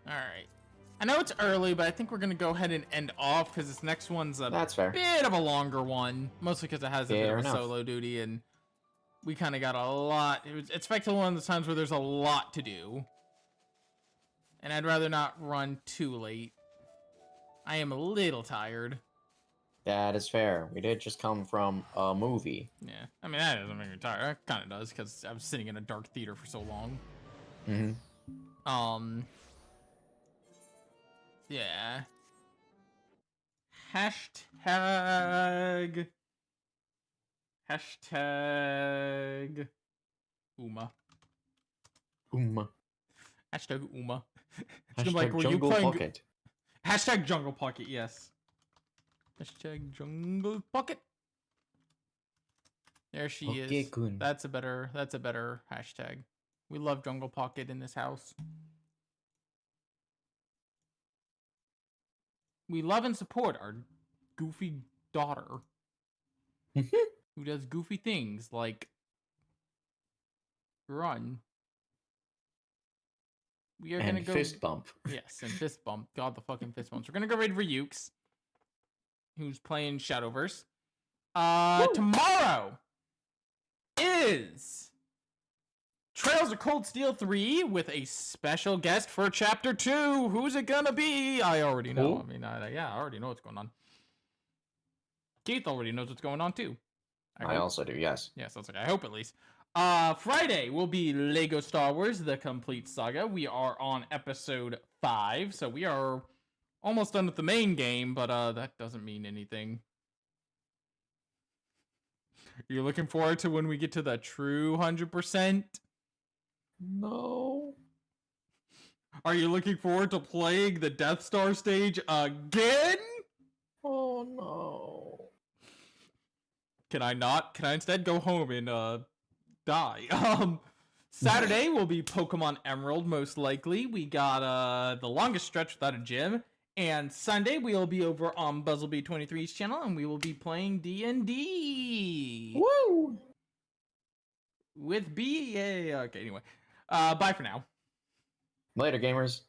[SPEAKER 1] Alright. I know it's early, but I think we're going to go ahead and end off because this next one's a
[SPEAKER 2] That's fair.
[SPEAKER 1] bit of a longer one. Mostly because it has a bit
[SPEAKER 2] Fair
[SPEAKER 1] of a
[SPEAKER 2] enough.
[SPEAKER 1] solo duty, and we kind of got a lot. It's back to one of the times where there's a lot to do. And I'd rather not run too late. I am a little tired.
[SPEAKER 2] That is fair. We did just come from a movie.
[SPEAKER 1] Yeah. I mean, that doesn't make me tired. It kind of does because I was sitting in a dark theater for so long.
[SPEAKER 2] Mm-hmm.
[SPEAKER 1] Yeah. Hashtag Uma. Hashtag Uma. It's gonna be like, were you
[SPEAKER 2] Jungle
[SPEAKER 1] playing
[SPEAKER 2] Pocket.
[SPEAKER 1] Hashtag Jungle Pocket, yes. Hashtag Jungle Pocket. There she is.
[SPEAKER 2] Pocket-kun.
[SPEAKER 1] That's a better hashtag. We love Jungle Pocket in this house. We love and support our goofy daughter. Who does goofy things like run. We are
[SPEAKER 2] And
[SPEAKER 1] gonna go
[SPEAKER 2] fist bump.
[SPEAKER 1] Yes, and fist bump. God, the fucking fist bumps. We're gonna go raid Ryukes, who's playing Shadowverse. Tomorrow is Trails of Cold Steel 3 with a special guest for Chapter 2. Who's it gonna be? I already know.
[SPEAKER 2] Who?
[SPEAKER 1] I mean, I already know what's going on. Keith already knows what's going on, too.
[SPEAKER 2] I also do, yes.
[SPEAKER 1] Yes, that's okay. I hope at least. Friday will be Lego Star Wars: The Complete Saga. We are on episode 5, so we are almost done with the main game, but that doesn't mean anything. You're looking forward to when we get to the true 100%?
[SPEAKER 2] No.
[SPEAKER 1] Are you looking forward to playing the Death Star stage again?
[SPEAKER 2] Oh no.
[SPEAKER 1] Can I not? Can I instead go home and die? Saturday will be Pokemon Emerald, most likely. We got the longest stretch without a gym. And Sunday we'll be over on Buzzlebee23's channel, and we will be playing D&D.
[SPEAKER 2] Woo!
[SPEAKER 1] With B. Yay. Okay, anyway. Bye for now.
[SPEAKER 2] Later, gamers.